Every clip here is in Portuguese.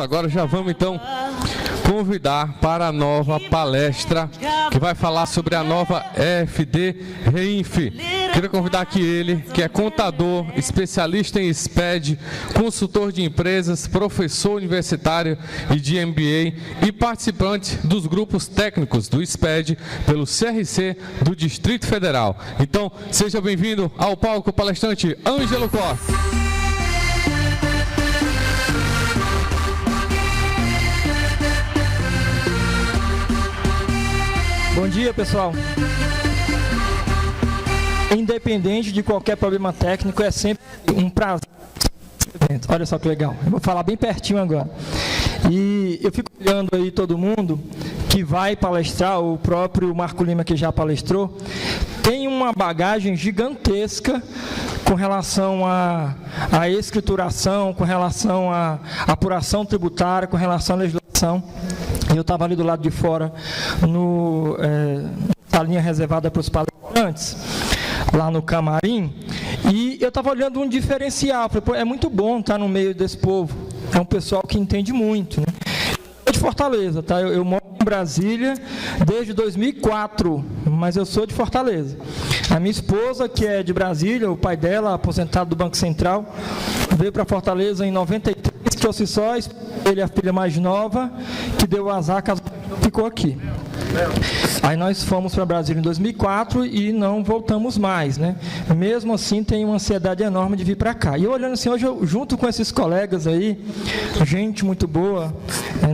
Agora já vamos então convidar para a nova palestra que vai falar sobre a nova FD Reinf. Queria convidar aqui ele, que é contador, especialista em SPED, consultor de empresas, professor universitário e de MBA e participante dos grupos técnicos do SPED pelo CRC do Distrito Federal. Então, seja bem-vindo ao palco, palestrante Ângelo Costa. Bom dia, pessoal. Independente de qualquer problema técnico, é sempre um prazer. Olha só que legal. Eu vou falar bem pertinho agora. E eu fico olhando aí todo mundo que vai palestrar, o próprio Marco Lima, que já palestrou, tem uma bagagem gigantesca com relação à escrituração, com relação à apuração tributária, com relação à legislação. Eu estava ali do lado de fora, na linha reservada para os palestrantes, lá no camarim, e eu estava olhando um diferencial. Falei, pô, é muito bom estar no meio desse povo. É um pessoal que entende muito, né? Eu sou de Fortaleza, tá? Eu moro em Brasília desde 2004, mas eu sou de Fortaleza. A minha esposa, que é de Brasília, o pai dela, aposentado do Banco Central, veio para Fortaleza em 93, trouxe só ele, a filha mais nova, que deu o azar, ficou aqui. Aí nós fomos para Brasília em 2004 e não voltamos mais, né? Mesmo assim, tem uma ansiedade enorme de vir para cá. E eu olhando assim, hoje eu, junto com esses colegas aí, gente muito boa,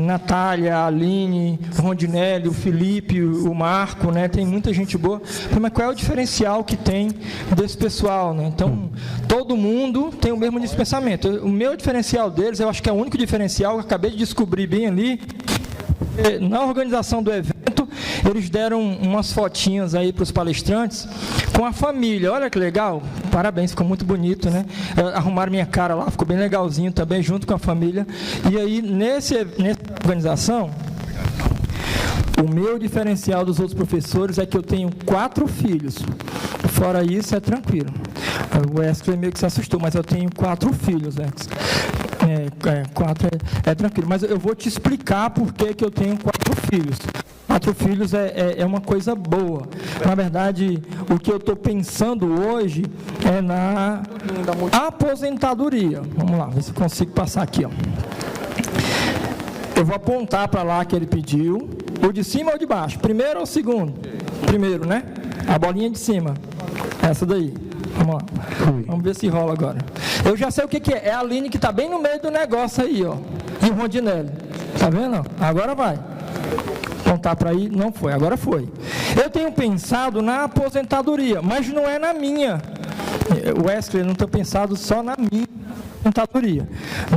Natália, a Aline, o Rondinelli, o Felipe, o Marco, né? Tem muita gente boa. Mas qual é o diferencial que tem desse pessoal, né? Então, todo mundo tem o mesmo pensamento. O meu diferencial deles, eu acho que é o único diferencial, eu acabei de descobrir bem ali, na organização do evento, eles deram umas fotinhas aí para os palestrantes com a família. Olha que legal, parabéns, ficou muito bonito, né? Arrumaram minha cara lá, ficou bem legalzinho também, junto com a família. E aí, nessa organização, o meu diferencial dos outros professores é que eu tenho 4 filhos. Fora isso, é tranquilo. O Wesley meio que se assustou, mas eu tenho 4 filhos, Wesley. 4 é tranquilo, mas eu vou te explicar por que eu tenho 4 filhos. 4 filhos é uma coisa boa. Na verdade, o que eu estou pensando hoje é na aposentadoria. Vamos lá, ver se eu consigo passar aqui. Ó. Eu vou apontar para lá que ele pediu. O de cima ou de baixo? Primeiro ou segundo? Primeiro, né? A bolinha de cima. Essa daí. Vamos lá. Vamos ver se rola agora. Eu já sei o que é. É a Aline que está bem no meio do negócio aí, ó. E o Rondinelli. Tá vendo? Agora vai. Apontar para aí, não foi. Agora foi. Eu tenho pensado na aposentadoria, mas não é na minha. Wesley, não estou pensado só na minha aposentadoria.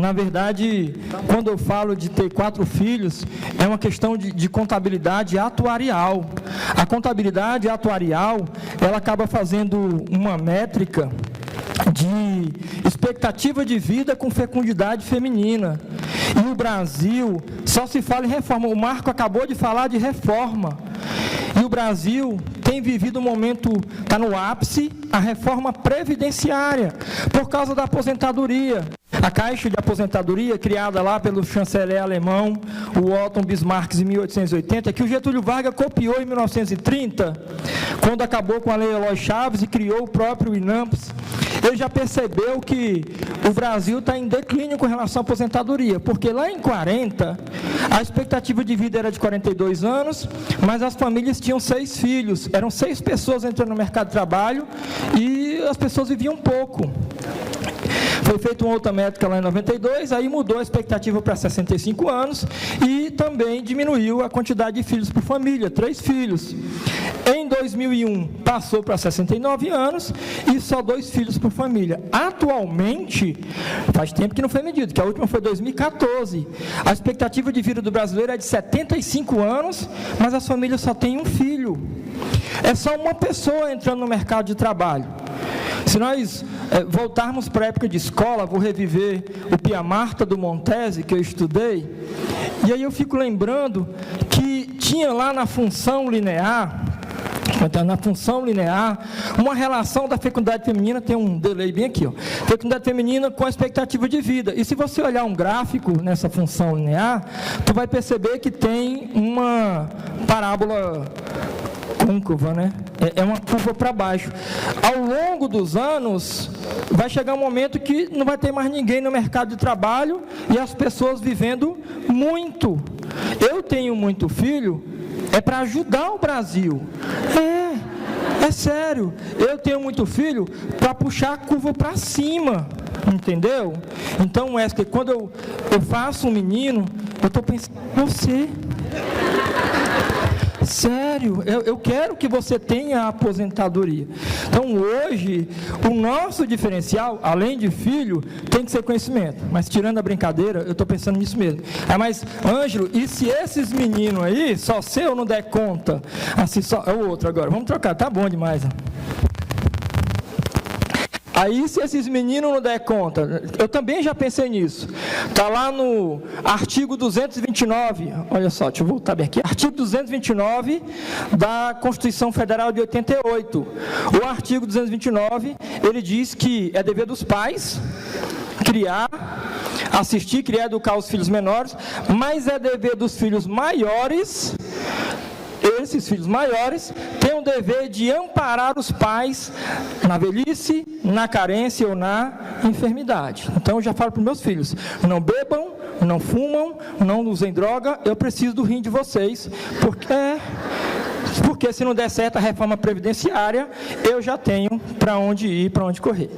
Na verdade, quando eu falo de ter 4 filhos, é uma questão de contabilidade atuarial. A contabilidade atuarial, ela acaba fazendo uma métrica de expectativa de vida com fecundidade feminina. E o Brasil só se fala em reforma. O Marco acabou de falar de reforma. E o Brasil tem vivido um momento, está no ápice, a reforma previdenciária, por causa da aposentadoria. A Caixa de Aposentadoria, criada lá pelo chanceler alemão, o Otto Bismarck, em 1880, que o Getúlio Vargas copiou em 1930, quando acabou com a Lei Eloy Chaves e criou o próprio INAMPS. Ele já percebeu que o Brasil está em declínio com relação à aposentadoria, porque lá em 40, a expectativa de vida era de 42 anos, mas as famílias tinham 6 filhos, eram 6 pessoas entrando no mercado de trabalho e as pessoas viviam pouco. Foi feita uma outra métrica lá em 92, aí mudou a expectativa para 65 anos e também diminuiu a quantidade de filhos por família, 3 filhos. Em 2001, passou para 69 anos e só 2 filhos por família. Atualmente, faz tempo que não foi medido, que a última foi 2014. A expectativa de vida do brasileiro é de 75 anos, mas as famílias só têm 1 filho. É só uma pessoa entrando no mercado de trabalho. Se nós voltarmos para a época de escola, vou reviver o Pia Marta do Montese, que eu estudei, e aí eu fico lembrando que tinha lá na função linear, Então, na função linear, uma relação da fecundidade feminina, tem um delay bem aqui, ó, fecundidade feminina com a expectativa de vida. E se você olhar um gráfico nessa função linear, tu vai perceber que tem uma parábola côncava, né? É uma curva para baixo. Ao longo dos anos, vai chegar um momento que não vai ter mais ninguém no mercado de trabalho e as pessoas vivendo muito. Eu tenho muito filho, é para ajudar o Brasil. É sério. Eu tenho muito filho para puxar a curva para cima. Entendeu? Então, Wesley, quando eu faço um menino, eu estou pensando em você. Sério, eu quero que você tenha a aposentadoria. Então, hoje, o nosso diferencial, além de filho, tem que ser conhecimento. Mas, tirando a brincadeira, eu estou pensando nisso mesmo. Mas, Ângelo, e se esses meninos aí, só seu não der conta? Assim, só é o outro agora. Vamos trocar, tá bom demais. Aí, se esses meninos não der conta, eu também já pensei nisso. Está lá no artigo 229, olha só, deixa eu voltar bem aqui. Artigo 229 da Constituição Federal de 88. O artigo 229, ele diz que é dever dos pais criar, assistir, criar, educar os filhos menores, mas é dever dos filhos maiores. Esses filhos maiores têm o dever de amparar os pais na velhice, na carência ou na enfermidade. Então, eu já falo para os meus filhos, não bebam, não fumam, não usem droga, eu preciso do rim de vocês, porque se não der certo a reforma previdenciária, eu já tenho para onde ir, para onde correr.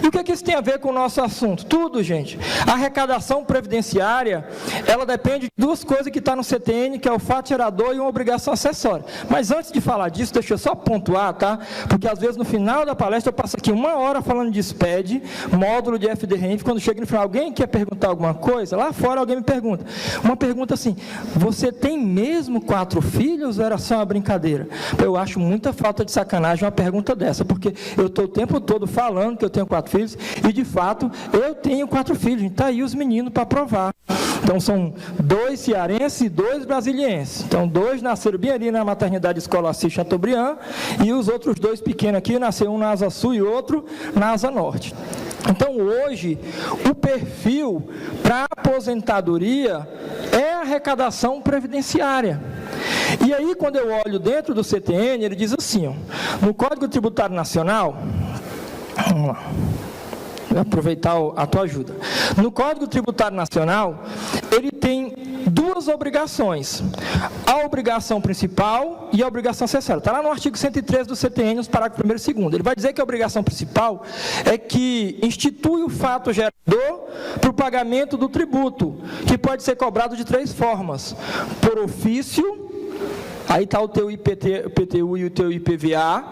E o que isso tem a ver com o nosso assunto? Tudo, gente. A arrecadação previdenciária, ela depende de duas coisas que está no CTN, que é o fato gerador e uma obrigação acessória. Mas antes de falar disso, deixa eu só pontuar, tá? Porque às vezes no final da palestra eu passo aqui 1 hora falando de SPED, módulo de FD-REINF, quando chega no final, alguém quer perguntar alguma coisa? Lá fora alguém me pergunta. Uma pergunta assim, você tem mesmo 4 filhos ou era só uma brincadeira? Eu acho muita falta de sacanagem uma pergunta dessa, porque eu estou o tempo todo falando que eu tenho 4 filhos, e de fato eu tenho 4 filhos, está aí os meninos para provar. Então são 2 cearenses e 2 brasilienses. Então 2 nasceram bem ali na maternidade Escola Assis Chateaubriand, e os outros 2 pequenos aqui, nasceu um na Asa Sul e outro na Asa Norte. Então hoje o perfil para aposentadoria é a arrecadação previdenciária. E aí, quando eu olho dentro do CTN, ele diz assim, ó, no Código Tributário Nacional, vamos lá, vou aproveitar a tua ajuda. No Código Tributário Nacional, ele tem 2 obrigações, a obrigação principal e a obrigação acessória. Está lá no artigo 113 do CTN, nos parágrafos 1º e 2º. Ele vai dizer que a obrigação principal é que institui o fato gerador para o pagamento do tributo, que pode ser cobrado de 3 formas: por ofício, aí está o teu IPTU e o teu IPVA,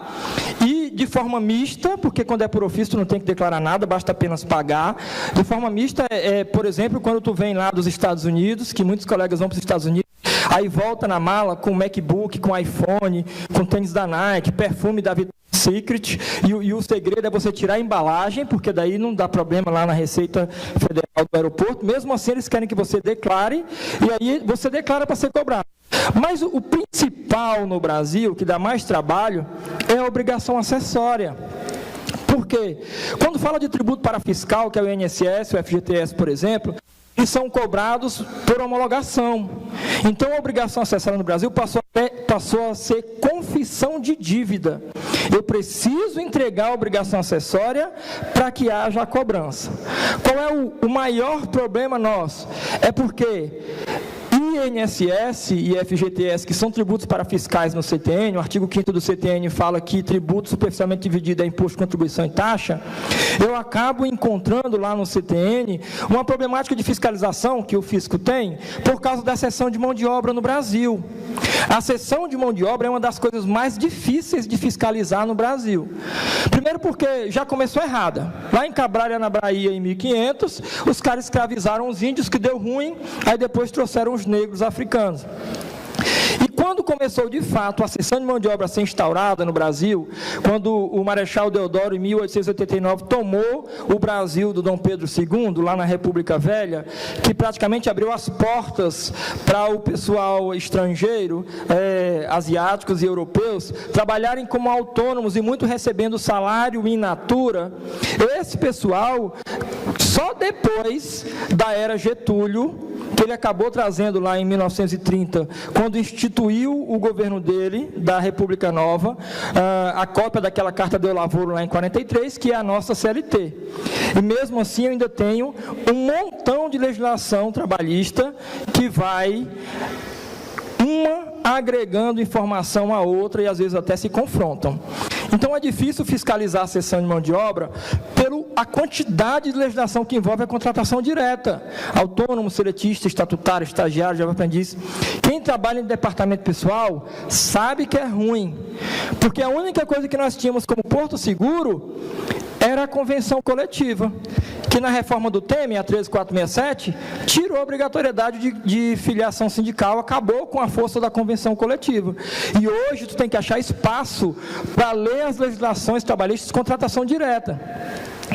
e de forma mista, porque quando é por ofício tu não tem que declarar nada, basta apenas pagar. De forma mista, por exemplo, quando tu vem lá dos Estados Unidos, que muitos colegas vão para os Estados Unidos, aí volta na mala com MacBook, com iPhone, com tênis da Nike, perfume da Victoria's Secret, e o segredo é você tirar a embalagem, porque daí não dá problema lá na Receita Federal do aeroporto. Mesmo assim, eles querem que você declare, e aí você declara para ser cobrado. Mas o principal no Brasil, que dá mais trabalho, é a obrigação acessória. Por quê? Quando fala de tributo para fiscal, que é o INSS, o FGTS, por exemplo, eles são cobrados por homologação. Então, a obrigação acessória no Brasil passou a ser confissão de dívida. Eu preciso entregar a obrigação acessória para que haja a cobrança. Qual é o maior problema nosso? É porque INSS e FGTS, que são tributos para fiscais no CTN, o artigo 5º do CTN fala que tributo superficialmente dividido é imposto, contribuição e taxa. Eu acabo encontrando lá no CTN uma problemática de fiscalização que o fisco tem por causa da cessão de mão de obra no Brasil. A cessão de mão de obra é uma das coisas mais difíceis de fiscalizar no Brasil. Primeiro porque já começou errada. Lá em Cabralha, na Bahia, em 1500, os caras escravizaram os índios, que deu ruim, aí depois trouxeram os negros africanos. E quando começou de fato a cessão de mão de obra a ser instaurada no Brasil, quando o Marechal Deodoro, em 1889, tomou o Brasil do Dom Pedro II, lá na República Velha, que praticamente abriu as portas para o pessoal estrangeiro, asiáticos e europeus, trabalharem como autônomos e muito recebendo salário in natura. Esse pessoal, só depois da era Getúlio, que ele acabou trazendo lá em 1930, quando instituiu o governo dele, da República Nova, a cópia daquela Carta do Lavoro lá em 43, que é a nossa CLT. E mesmo assim eu ainda tenho um montão de legislação trabalhista que vai agregando informação a outra e às vezes até se confrontam. Então é difícil fiscalizar a cessão de mão de obra a quantidade de legislação que envolve a contratação direta. Autônomo, seletista, estatutário, estagiário, jovem aprendiz. Quem trabalha em departamento pessoal sabe que é ruim, porque a única coisa que nós tínhamos como porto seguro era a convenção coletiva, que na reforma do Temer, a 13467, tirou a obrigatoriedade de filiação sindical, acabou com a força da convenção coletiva. E hoje tu tem que achar espaço para ler as legislações trabalhistas de contratação direta,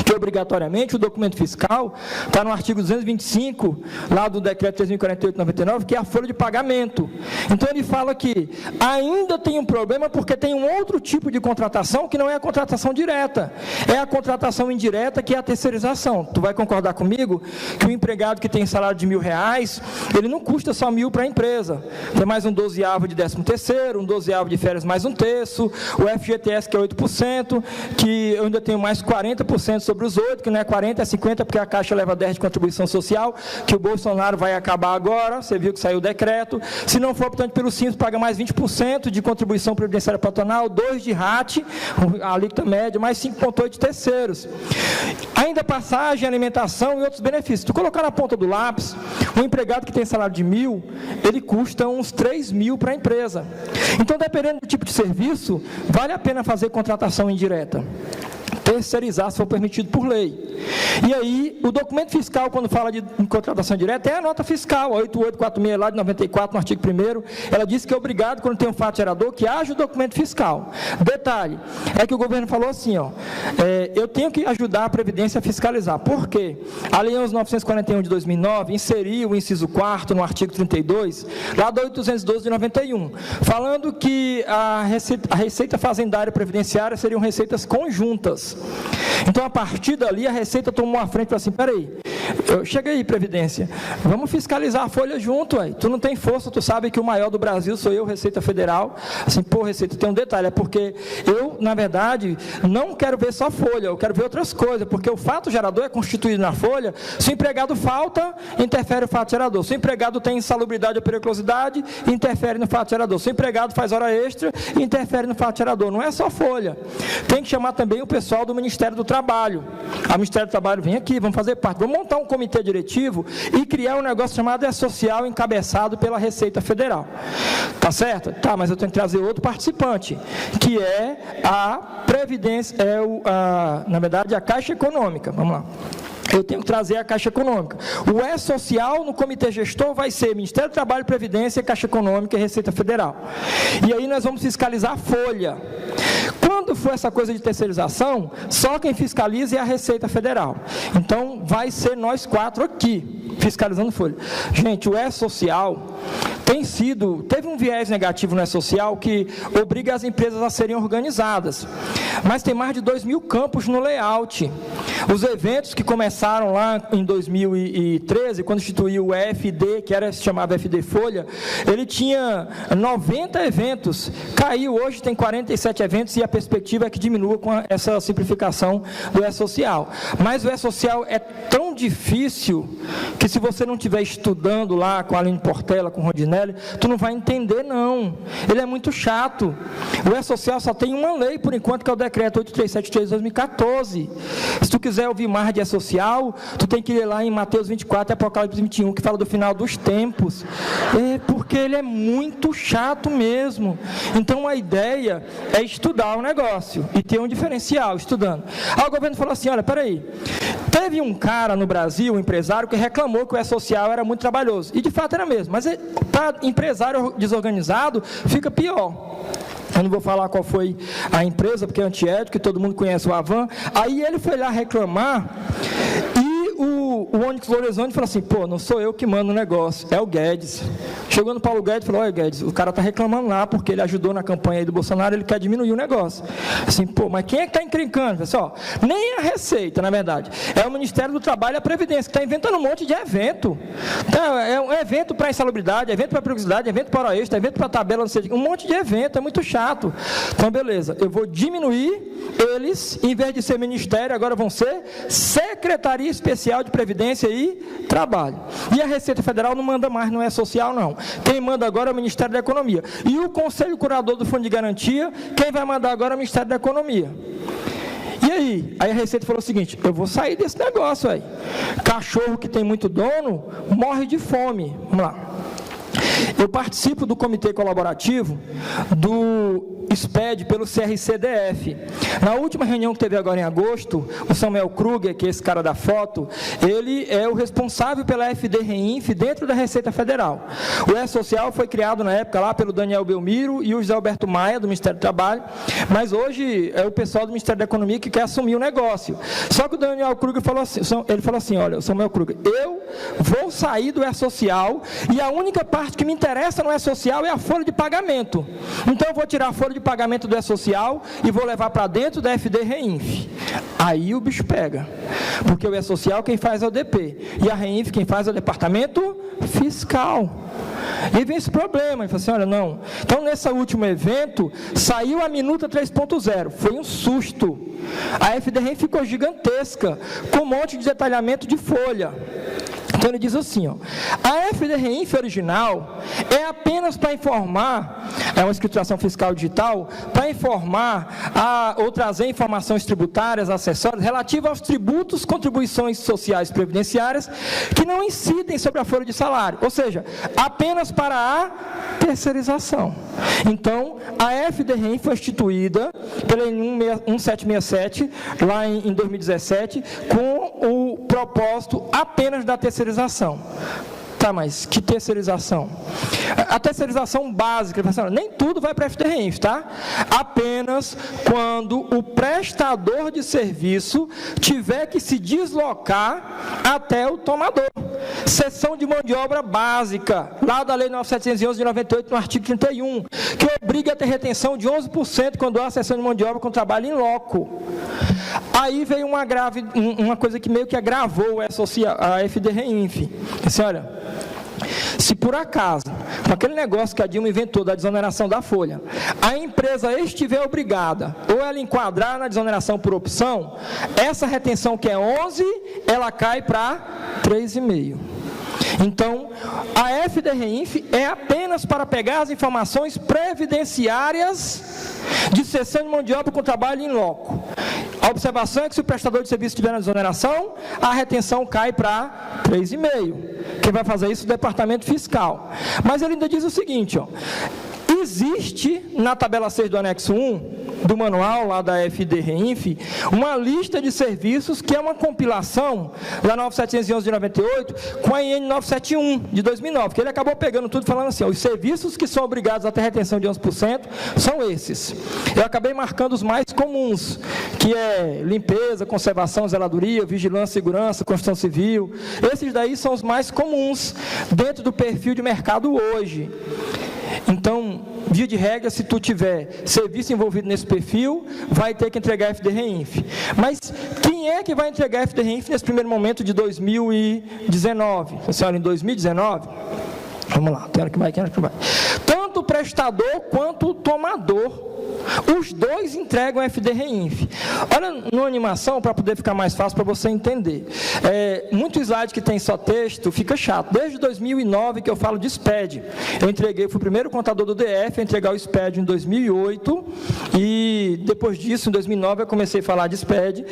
que obrigatoriamente o documento fiscal está no artigo 225, lá do decreto 3.048/99, que é a folha de pagamento. Então ele fala que ainda tem um problema porque tem um outro tipo de contratação que não é a contratação direta, é a contratação indireta, que é a terceirização. Tu vai concordar comigo que o empregado que tem salário de R$1.000, ele não custa só 1.000 para a empresa, tem mais um 12º de 13º, um 12º de férias mais um terço, o FGTS que é 8%, que eu ainda tenho mais 40% sobre os 8, que não é 40, é 50, porque a Caixa leva 10 de contribuição social, que o Bolsonaro vai acabar agora, você viu que saiu o decreto. Se não for optante pelo Simples, paga mais 20% de contribuição previdenciária patronal, 2 de RAT, a alíquota média, mais 5,8 de terceiros. Ainda passagem, alimentação e outros benefícios. Tu colocar na ponta do lápis, um empregado que tem salário de 1.000, ele custa uns 3.000 para a empresa. Então, dependendo do tipo de serviço, vale a pena fazer contratação indireta, terceirizar, se for permitido por lei. E aí, o documento fiscal, quando fala de contratação direta, é a nota fiscal, a 8846 lá de 94, no artigo 1º, ela diz que é obrigado, quando tem um fato gerador, que haja o documento fiscal. Detalhe, é que o governo falou assim, eu tenho que ajudar a Previdência a fiscalizar. Por quê? A Lei 11.941 de 2009 inseriu o inciso 4º no artigo 32, lá da 812 de 91, falando que a Receita Fazendária e Previdenciária seriam receitas conjuntas. Então, a partir dali, a Receita tomou a frente e falou assim, peraí, chega aí, Previdência, vamos fiscalizar a folha junto, tu não tem força, tu sabe que o maior do Brasil sou eu, Receita Federal. Assim, Receita, tem um detalhe, é porque eu, na verdade, não quero ver só folha, eu quero ver outras coisas, porque o fato gerador é constituído na folha. Se o empregado falta, interfere o fato gerador. Se o empregado tem insalubridade ou periculosidade, interfere no fato gerador. Se o empregado faz hora extra, interfere no fato gerador. Não é só folha. Tem que chamar também o pessoal do Ministério do Trabalho. O Ministério do Trabalho vem aqui, vamos fazer parte, vamos montar um comitê diretivo e criar um negócio chamado E-Social, encabeçado pela Receita Federal. Tá certo? Tá, mas eu tenho que trazer outro participante, que é a Previdência, na verdade, a Caixa Econômica. Vamos lá. Eu tenho que trazer a Caixa Econômica. O E-Social no comitê gestor vai ser Ministério do Trabalho, Previdência, Caixa Econômica e Receita Federal. E aí nós vamos fiscalizar a folha. Quando for essa coisa de terceirização, só quem fiscaliza é a Receita Federal. Então, vai ser nós 4 aqui, fiscalizando folha. Gente, o E-Social teve um viés negativo no E-Social que obriga as empresas a serem organizadas. Mas tem mais de 2.000 campos no layout. Os eventos que começaram lá em 2013, quando instituiu o EFD, que se chamava FD Folha, ele tinha 90 eventos, caiu, hoje tem 47 eventos e a perspectiva é que diminua com essa simplificação do E-Social. Mas o E-Social é tão difícil que se você não estiver estudando lá com a Aline Portela, com o Rodinelli, tu não vai entender não. Ele é muito chato. O E-Social só tem uma lei por enquanto, que é o decreto 8373 de 2014. Se tu quiser ouvir mais de E-Social, tu tem que ler lá em Mateus 24 e Apocalipse 21, que fala do final dos tempos. Porque ele é muito chato mesmo. Então a ideia é estudar o negócio e ter um diferencial estudando. Aí o governo falou assim, olha, peraí, teve um cara no Brasil, um empresário, que reclamou que o E-Social era muito trabalhoso. E de fato era mesmo. Mas para empresário desorganizado fica pior. Eu não vou falar qual foi a empresa, porque é antiético, que todo mundo conhece o Avan. Aí ele foi lá reclamar e o Onyx Lorenzoni falou assim, pô, não sou eu que mando o negócio, é o Guedes. Chegou no Paulo Guedes e falou, olha Guedes, o cara está reclamando lá, porque ele ajudou na campanha aí do Bolsonaro, ele quer diminuir o negócio. Assim, pô, mas quem é que está encrencando? Pessoal, nem a Receita, na verdade, é o Ministério do Trabalho e a Previdência, que está inventando um monte de evento. Então, é um evento para insalubridade, evento para periculosidade, evento para hora extra, evento para tabela, não sei, um monte de evento, é muito chato. Então, beleza, eu vou diminuir eles, em vez de ser ministério, agora vão ser Secretaria Especial de Previdência e Trabalho. E a Receita Federal não manda mais, não é social, não. Quem manda agora é o Ministério da Economia. E o Conselho Curador do Fundo de Garantia, quem vai mandar agora é o Ministério da Economia. E aí? Aí a Receita falou o seguinte, eu vou sair desse negócio aí. Cachorro que tem muito dono, morre de fome. Vamos lá. Eu participo do comitê colaborativo do SPED pelo CRCDF. Na última reunião que teve agora em agosto, o Samuel Kruger, que é esse cara da foto, ele é o responsável pela FD-REINF dentro da Receita Federal. O E-Social foi criado na época lá pelo Daniel Belmiro e o José Alberto Maia, do Ministério do Trabalho, mas hoje é o pessoal do Ministério da Economia que quer assumir o negócio. Só que o Daniel Kruger falou assim, olha, o Samuel Kruger, eu vou sair do E-Social e a única parte que me interessa no E-Social é a folha de pagamento. Então eu vou tirar a folha de pagamento do E-Social e vou levar para dentro da FD-REINF. Aí o bicho pega, porque o E-Social quem faz é o DP, e a REINF quem faz é o Departamento Fiscal. E vem esse problema, ele falou assim, olha, não. Então, nesse último evento, saiu a minuta 3.0, foi um susto. A FD-REINF ficou gigantesca, com um monte de detalhamento de folha. Então ele diz assim, ó, a FD-REINF original é apenas para informar, é uma escrituração fiscal digital, para informar ou trazer informações tributárias, acessórias, relativas aos tributos, contribuições sociais previdenciárias, que não incidem sobre a folha de salário, ou seja, apenas para a terceirização. Então, a FD-REINF foi instituída pela 1767, lá em 2017, com o propósito apenas da terceirização. Tá, mas que terceirização? A terceirização básica, nem tudo vai para a FD-REINF, tá? Apenas quando o prestador de serviço tiver que se deslocar até o tomador. Cessão de mão de obra básica, lá da Lei 9.711 de 98, no artigo 31, que obriga a ter retenção de 11% quando há cessão de mão de obra com trabalho em loco. Aí veio uma coisa que meio que agravou a FD-REINF. Assim, olha, se por acaso, com aquele negócio que a Dilma inventou da desoneração da folha, a empresa estiver obrigada, ou ela enquadrar na desoneração por opção, essa retenção que é 11, ela cai para 3,5. Então, a FD-REINF é apenas para pegar as informações previdenciárias de cessão de mão de obra com trabalho em loco. A observação é que se o prestador de serviço estiver na desoneração, a retenção cai para 3,5. Quem vai fazer isso é o Departamento Fiscal. Mas ele ainda diz o seguinte, ó, existe na tabela 6 do anexo 1, do manual lá da FD-REINF, uma lista de serviços que é uma compilação da 9.711 de 98 com a IN 971 de 2009, que ele acabou pegando tudo falando assim, ó, os serviços que são obrigados a ter retenção de 11% são esses. Eu acabei marcando os mais comuns, que é limpeza, conservação, zeladoria, vigilância, segurança, construção civil. Esses daí são os mais comuns dentro do perfil de mercado hoje. Então, via de regra, se tu tiver serviço envolvido nesse perfil, vai ter que entregar a FD-REINF. Mas quem é que vai entregar a FD-REINF nesse primeiro momento de 2019? Senhora, em 2019, vamos lá, tem hora que vai, tem hora que vai. Tanto o prestador quanto o tomador, os dois entregam a FD-REINF. Olha numa animação, para poder ficar mais fácil para você entender. Muito slide que tem só texto fica chato. Desde 2009 que eu falo de SPED. Eu fui o primeiro contador do DF a entregar o SPED em 2008 e depois disso, em 2009, eu comecei a falar de SPED.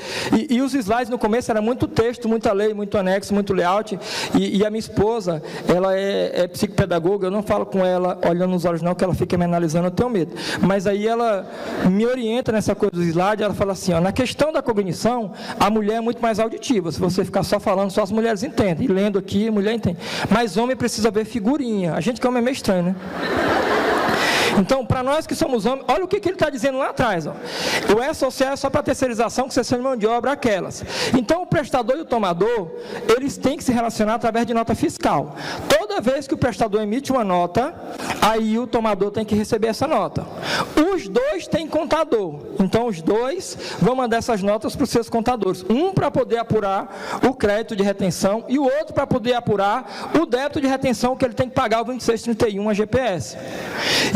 E os slides no começo era muito texto, muita lei, muito anexo, muito layout. E a minha esposa, ela é psicopedagoga, eu não falo com ela olhando nos olhos não, que ela fica me analisando, eu tenho medo. Mas aí ela ela me orienta nessa coisa do slide, ela fala assim, ó, na questão da cognição, a mulher é muito mais auditiva, se você ficar só falando, só as mulheres entendem, e lendo aqui, a mulher entende, mas homem precisa ver figurinha, a gente que homem é meio estranho, né? Então, para nós que somos homens, olha o que ele está dizendo lá atrás. Ó. O E-Social é só para terceirização, que cessão de mão de obra, aquelas. Então, o prestador e o tomador, eles têm que se relacionar através de nota fiscal. Toda vez que o prestador emite uma nota, aí o tomador tem que receber essa nota. Os dois têm contador. Então, os dois vão mandar essas notas para os seus contadores. Um para poder apurar o crédito de retenção e o outro para poder apurar o débito de retenção que ele tem que pagar o 2631 a GPS.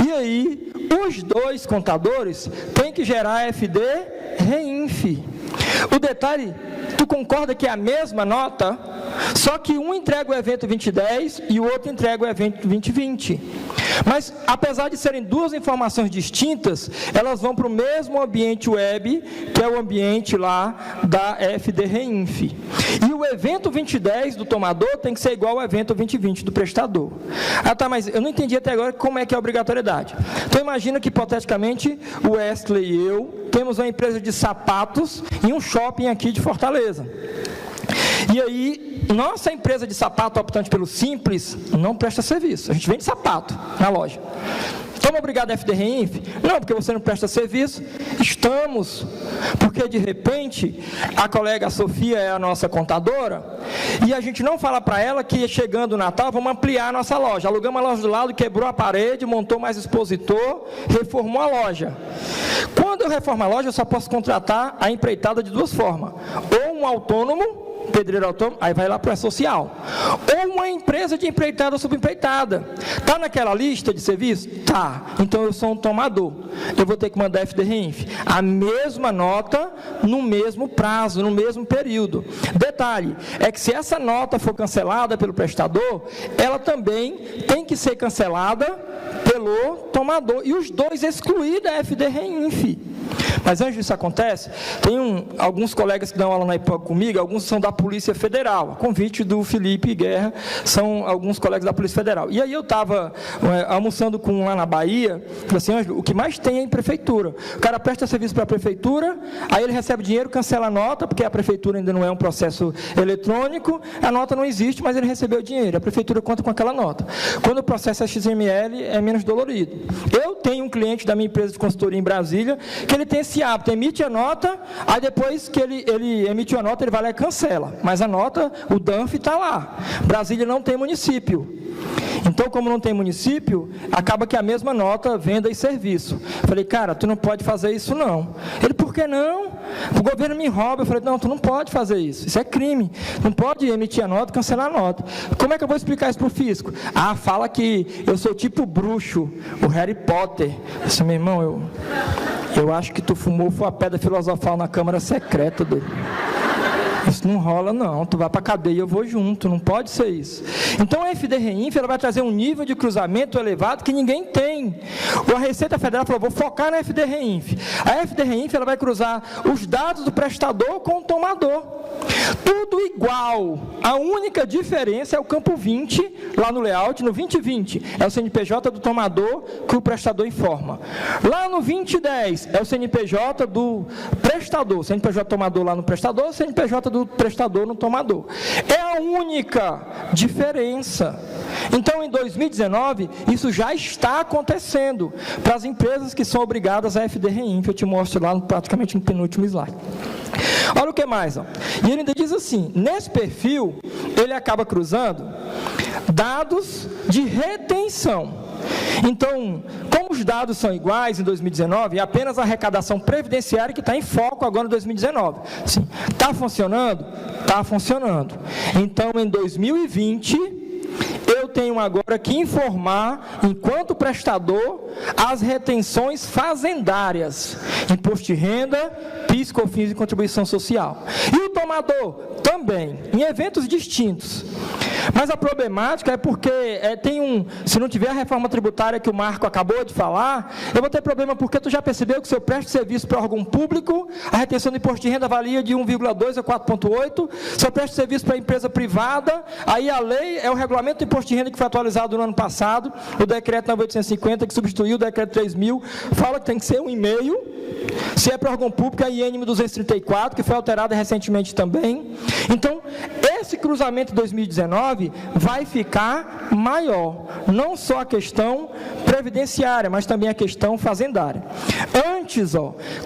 E aí, os dois contadores têm que gerar FD Reinf. O detalhe, tu concorda que é a mesma nota, só que um entrega o evento 2010 e o outro entrega o evento 2020. Mas, apesar de serem duas informações distintas, elas vão para o mesmo ambiente web, que é o ambiente lá da FD Reinf. E o evento 2010 do tomador tem que ser igual ao evento 2020 do prestador. Ah, tá, mas eu não entendi até agora como é que é a obrigatoriedade. Então, imagina que, hipoteticamente, o Wesley e eu temos uma empresa de sapatos em um shopping aqui de Fortaleza. E aí, nossa empresa de sapato optante pelo Simples não presta serviço. A gente vende sapato na loja. Estamos obrigados a FD Reinf? Não, porque você não presta serviço. Estamos. Porque, de repente, a colega Sofia é a nossa contadora e a gente não fala para ela que, chegando o Natal, vamos ampliar a nossa loja. Alugamos a loja do lado, quebrou a parede, montou mais expositor, reformou a loja. Quando eu reformo a loja, eu só posso contratar a empreitada de duas formas. Ou um autônomo, pedreiro autônomo, aí vai lá para a social. Ou uma empresa de empreitada ou subempreitada. Está naquela lista de serviço? Tá. Então eu sou um tomador. Eu vou ter que mandar FD Reinf. A mesma nota, no mesmo prazo, no mesmo período. Detalhe, é que se essa nota for cancelada pelo prestador, ela também tem que ser cancelada pelo tomador. E os dois excluir da FD Reinf. Mas antes disso acontece, tem alguns colegas que dão aula na IPOG comigo, alguns são da Polícia Federal, a convite do Felipe Guerra, são alguns colegas da Polícia Federal. E aí eu estava almoçando com um lá na Bahia, falei assim, Ângelo, o que mais tem é em prefeitura. O cara presta serviço para a prefeitura, aí ele recebe dinheiro, cancela a nota, porque a prefeitura ainda não é um processo eletrônico, a nota não existe, mas ele recebeu o dinheiro, a prefeitura conta com aquela nota. Quando o processo é XML, é menos dolorido. Eu tenho um cliente da minha empresa de consultoria em Brasília, que ele tem esse hábito, emite a nota, aí depois que ele emitiu a nota, ele vai lá e cancela. Mas a nota, o DANF está lá. Brasília não tem município. Então, como não tem município, acaba que a mesma nota, venda e serviço. Eu falei, cara, tu não pode fazer isso não. Ele, por que não? O governo me rouba. Eu falei, não, tu não pode fazer isso. Isso é crime. Não pode emitir a nota e cancelar a nota. Como é que eu vou explicar isso para o fisco? Ah, fala que eu sou tipo bruxo, o Harry Potter. Eu disse, meu irmão, eu acho que tu fumou foi a pedra filosofal na Câmara Secreta dele. Isso não rola não, tu vai para a cadeia, eu vou junto, não pode ser isso. Então a FD Reinf, ela vai trazer um nível de cruzamento elevado que ninguém tem. A Receita Federal falou, vou focar na FD Reinf. A FD Reinf, ela vai cruzar os dados do prestador com o tomador. Tudo igual. A única diferença é o campo 20, lá no layout, no 2020, é o CNPJ do tomador que o prestador informa. Lá no 2010, é o CNPJ do prestador, CNPJ tomador lá no prestador, CNPJ do prestador no tomador. É a única diferença. Então, em 2019, isso já está acontecendo para as empresas que são obrigadas a FD Reinf. Eu te mostro lá praticamente no penúltimo slide. Olha o que mais. Ó. E ele ainda diz assim, nesse perfil, ele acaba cruzando dados de retenção. Então, como os dados são iguais em 2019, é apenas a arrecadação previdenciária que está em foco agora em 2019. Está funcionando? Está funcionando. Então, em 2020, eu tenho agora que informar, enquanto prestador, as retenções fazendárias, imposto de renda, PIS, COFINS e contribuição social. E o tomador também, em eventos distintos. Mas a problemática é porque se não tiver a reforma tributária que o Marco acabou de falar, eu vou ter problema porque tu já percebeu que se eu presto serviço para órgão público, a retenção do imposto de renda varia de 1,2 a 4,8. Se eu presto serviço para empresa privada, aí a lei é o regulamento do imposto de renda que foi atualizado no ano passado, o decreto 9.850, que substituiu o decreto 3.000, fala que tem que ser 1,5. Se é para órgão público, é a IN 1234, que foi alterada recentemente também. Então, esse cruzamento de 2019 vai ficar maior. Não só a questão previdenciária, mas também a questão fazendária. Antes,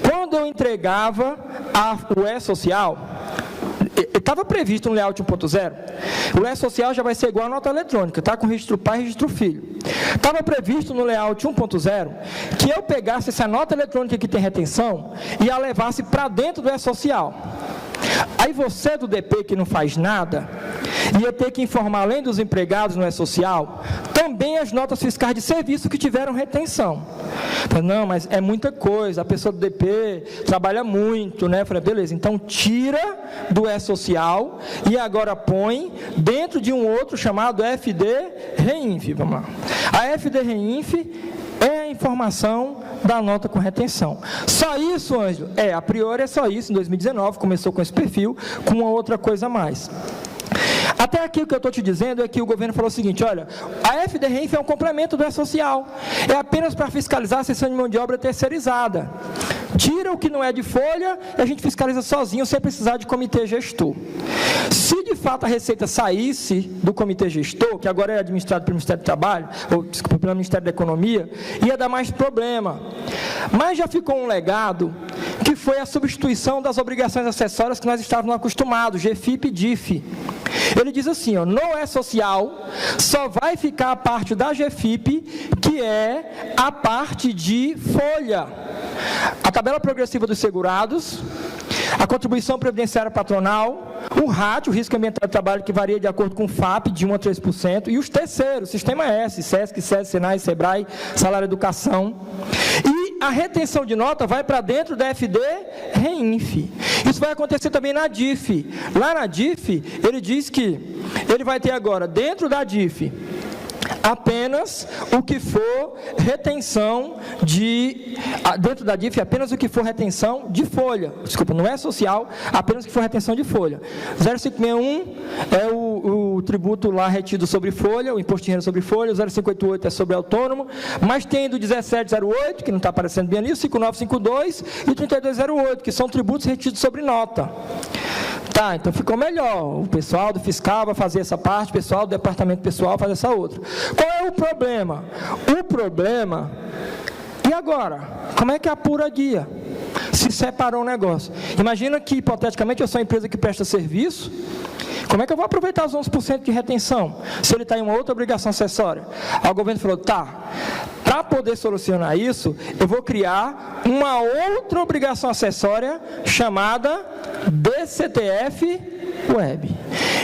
quando eu entregava o E-Social, estava previsto no layout 1.0, o E-Social já vai ser igual a nota eletrônica, tá? Com registro pai e registro filho. Estava previsto no layout 1.0 que eu pegasse essa nota eletrônica que tem retenção e a levasse para dentro do E-Social. Aí você do DP que não faz nada, ia ter que informar, além dos empregados no E-Social, também as notas fiscais de serviço que tiveram retenção. Não, mas é muita coisa, a pessoa do DP trabalha muito, né? Eu falei, beleza, então tira do E-Social e agora põe dentro de um outro chamado FD Reinf. Vamos lá. A FD Reinf é a informação da nota com retenção. Só isso, Ângelo? A priori é só isso. Em 2019 começou com esse perfil, com uma outra coisa a mais. Até aqui o que eu estou te dizendo é que o governo falou o seguinte, olha, a FD Reinf é um complemento do E-Social, é apenas para fiscalizar a cessão de mão de obra terceirizada. Tira o que não é de folha e a gente fiscaliza sozinho, sem precisar de comitê gestor. Se de fato a Receita saísse do comitê gestor, que agora é administrado pelo Ministério do Trabalho, pelo Ministério da Economia, ia dar mais problema. Mas já ficou um legado, que foi a substituição das obrigações acessórias que nós estávamos acostumados, GFIP e DIF. Ele diz assim, no E-Social, só vai ficar a parte da GFIP, que é a parte de folha. A tabela progressiva dos segurados, a contribuição previdenciária patronal, o RAT, o risco ambiental de trabalho, que varia de acordo com o FAP, de 1% a 3%, e os terceiros, Sistema S, SESC, SESC, SENAI, SEBRAE, Salário e Educação. E a retenção de nota vai para dentro da FD Reinf. Isso vai acontecer também na DIF. Lá na DIF, ele diz que ele vai ter agora, dentro da DIF, apenas o que for retenção dentro da DIF, apenas o que for retenção de folha, desculpa, não é social, apenas o que for retenção de folha. 0561 é o tributo lá retido sobre folha, o imposto de renda sobre folha, o 0588 é sobre autônomo, mas tem do 1708, que não está aparecendo bem ali, o 5952 e o 3208, que são tributos retidos sobre nota. Tá, então ficou melhor, o pessoal do fiscal vai fazer essa parte, o pessoal do departamento pessoal vai fazer essa outra. Qual é o problema? O problema, e agora? Como é que apura a guia? Se separou o negócio. Imagina que, hipoteticamente, eu sou uma empresa que presta serviço, como é que eu vou aproveitar os 11% de retenção, se ele está em uma outra obrigação acessória? Aí o governo falou, para poder solucionar isso, eu vou criar uma outra obrigação acessória chamada DCTF Web.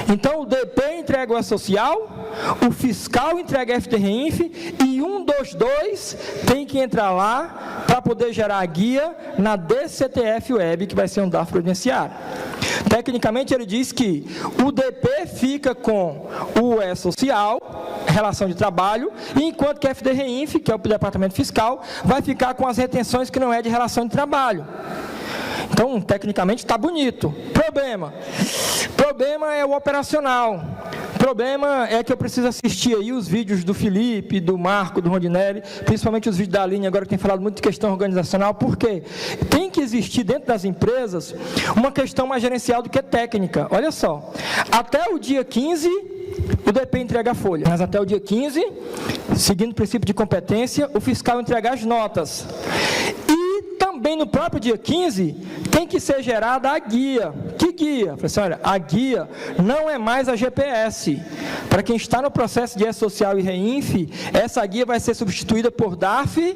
Então, o DP entrega o E-Social, o fiscal entrega a FD Reinf e um dos dois tem que entrar lá para poder gerar a guia na DCTF Web, que vai ser um DARF previdenciário. Tecnicamente, ele diz que o DP fica com o E-Social, relação de trabalho, enquanto que a FD Reinf, que é o departamento fiscal, vai ficar com as retenções que não é de relação de trabalho. Então, tecnicamente, está bonito. Problema é o operacional. Problema é que eu preciso assistir aí os vídeos do Felipe, do Marco, do Rondinelli, principalmente os vídeos da Aline, agora que tem falado muito de questão organizacional, porque tem que existir dentro das empresas uma questão mais gerencial do que técnica. Olha só, até o dia 15, o DP entrega a folha, mas até o dia 15, seguindo o princípio de competência, o fiscal entrega as notas. E também no próprio dia 15, tem que ser gerada a guia. Que guia? Eu falei assim, olha, a guia não é mais a GPS. Para quem está no processo de E-Social e Reinf, essa guia vai ser substituída por DARF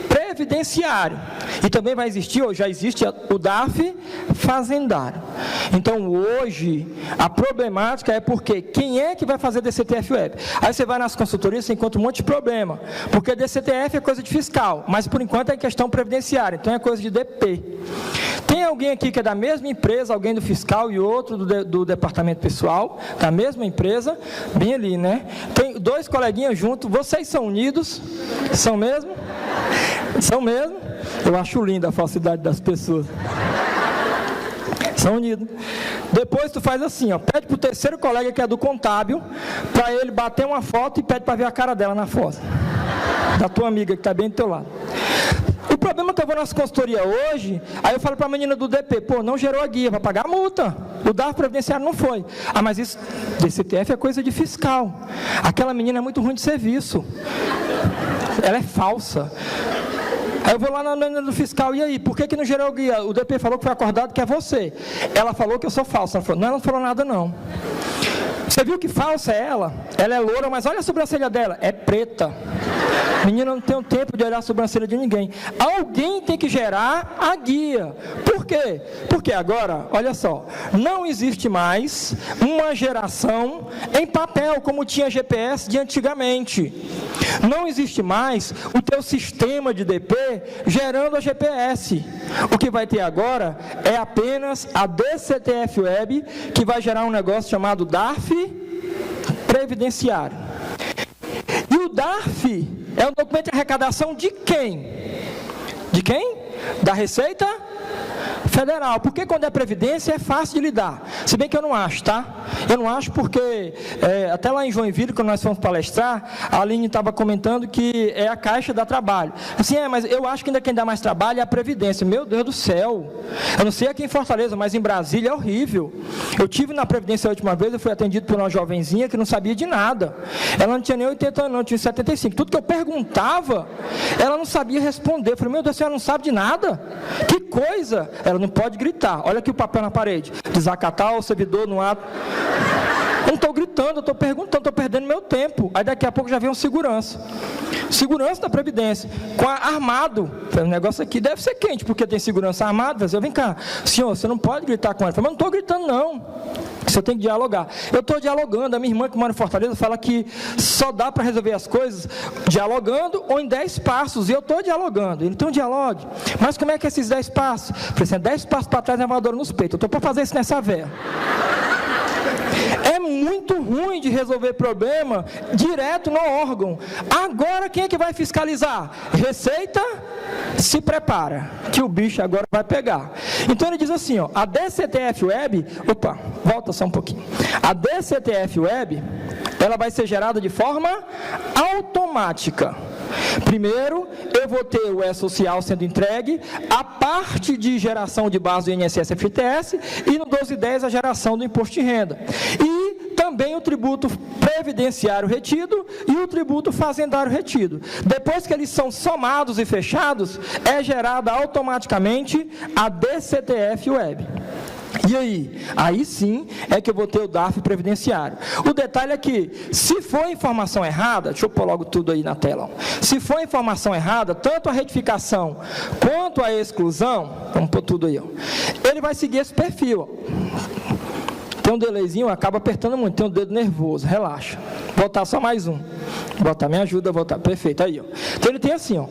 previdenciário. E também vai existir, ou já existe, o DARF fazendário. Então, hoje, a problemática é porque quem é que vai fazer DCTF Web? Aí você vai nas consultorias, você encontra um monte de problema. Porque DCTF é coisa de fiscal, mas por enquanto é questão previdenciária, então é coisa de DP. Tem alguém aqui que é da mesma empresa, alguém do fiscal, fiscal e outro do departamento pessoal, da mesma empresa, bem ali, né? Tem 2 coleguinhas juntos, vocês são unidos? São mesmo? São mesmo? Eu acho linda a falsidade das pessoas. São unidos. Depois tu faz assim, ó, pede pro terceiro colega que é do contábil, para ele bater uma foto e pede para ver a cara dela na foto. Da tua amiga que está bem do teu lado. O problema é que eu vou na consultoria hoje, aí eu falo para a menina do DP, pô, não gerou a guia, vai pagar a multa. O DARF previdenciário não foi. Ah, mas isso, DCTF é coisa de fiscal. Aquela menina é muito ruim de serviço. Ela é falsa. Aí eu vou lá na menina do fiscal, e aí, por que não gerou a guia? O DP falou que foi acordado que é você. Ela falou que eu sou falsa. Ela não falou nada não. Você viu que falsa é ela? Ela é loura, mas olha a sobrancelha dela, é preta. Menina, não tem tempo de olhar a sobrancelha de ninguém. Alguém tem que gerar a guia. Por quê? Porque agora, olha só, não existe mais uma geração em papel, como tinha GPS de antigamente. Não existe mais o teu sistema de DP gerando a GPS. O que vai ter agora é apenas a DCTF Web, que vai gerar um negócio chamado DARF Previdenciário. E o DARF é um documento de arrecadação de quem? De quem? Da Receita Federal. Porque quando é Previdência é fácil de lidar. Se bem que eu não acho, tá? Eu não acho porque, até lá em Joinville, quando nós fomos palestrar, a Aline estava comentando que é a Caixa dá trabalho. Assim, mas eu acho que ainda quem dá mais trabalho é a Previdência. Meu Deus do céu! Eu não sei aqui em Fortaleza, mas em Brasília é horrível. Eu tive na Previdência a última vez, eu fui atendido por uma jovenzinha que não sabia de nada. Ela não tinha nem 80 anos, não, tinha 75. Tudo que eu perguntava, ela não sabia responder. Eu falei, meu Deus, a senhora não sabe de nada? Que coisa! Ela não pode gritar. Olha aqui o papel na parede. Desacatar o servidor no ato. Eu não estou gritando, eu estou perguntando, estou perdendo meu tempo. Aí daqui a pouco já vem um segurança. Segurança da Previdência, armado. O negócio aqui deve ser quente, porque tem segurança armado. Eu vem cá, senhor, você não pode gritar com ela. Eu falei, mas não estou gritando, não. Você tem que dialogar. Eu estou dialogando. A minha irmã que mora em Fortaleza fala que só dá para resolver as coisas dialogando ou em 10 passos. E eu estou dialogando. Então dialogue. Mas como é que é esses 10 passos? Eu falei assim, 10 passos para trás, levadora nos peitos. Eu estou para fazer isso nessa véia. É muito ruim de resolver problema direto no órgão. Agora quem é que vai fiscalizar? Receita, se prepara, que o bicho agora vai pegar. Então ele diz assim, ó, a DCTF Web, volta só um pouquinho. A DCTF Web, ela vai ser gerada de forma automática. Primeiro, eu vou ter o E-Social sendo entregue, a parte de geração de base do INSS FGTS e no 1210 a geração do imposto de renda. E também o tributo previdenciário retido e o tributo fazendário retido. Depois que eles são somados e fechados, é gerada automaticamente a DCTF Web. E aí? Aí sim é que eu vou ter o DARF previdenciário. O detalhe é que, se for informação errada, deixa eu pôr logo tudo aí na tela. Se for informação errada, tanto a retificação quanto a exclusão, vamos pôr tudo aí, ó, ele vai seguir esse perfil, ó. Tem um delayzinho, acaba apertando muito, tem um dedo nervoso, relaxa. Voltar só mais um. Voltar, me ajuda a voltar. Perfeito, aí, ó. Então ele tem assim, ó.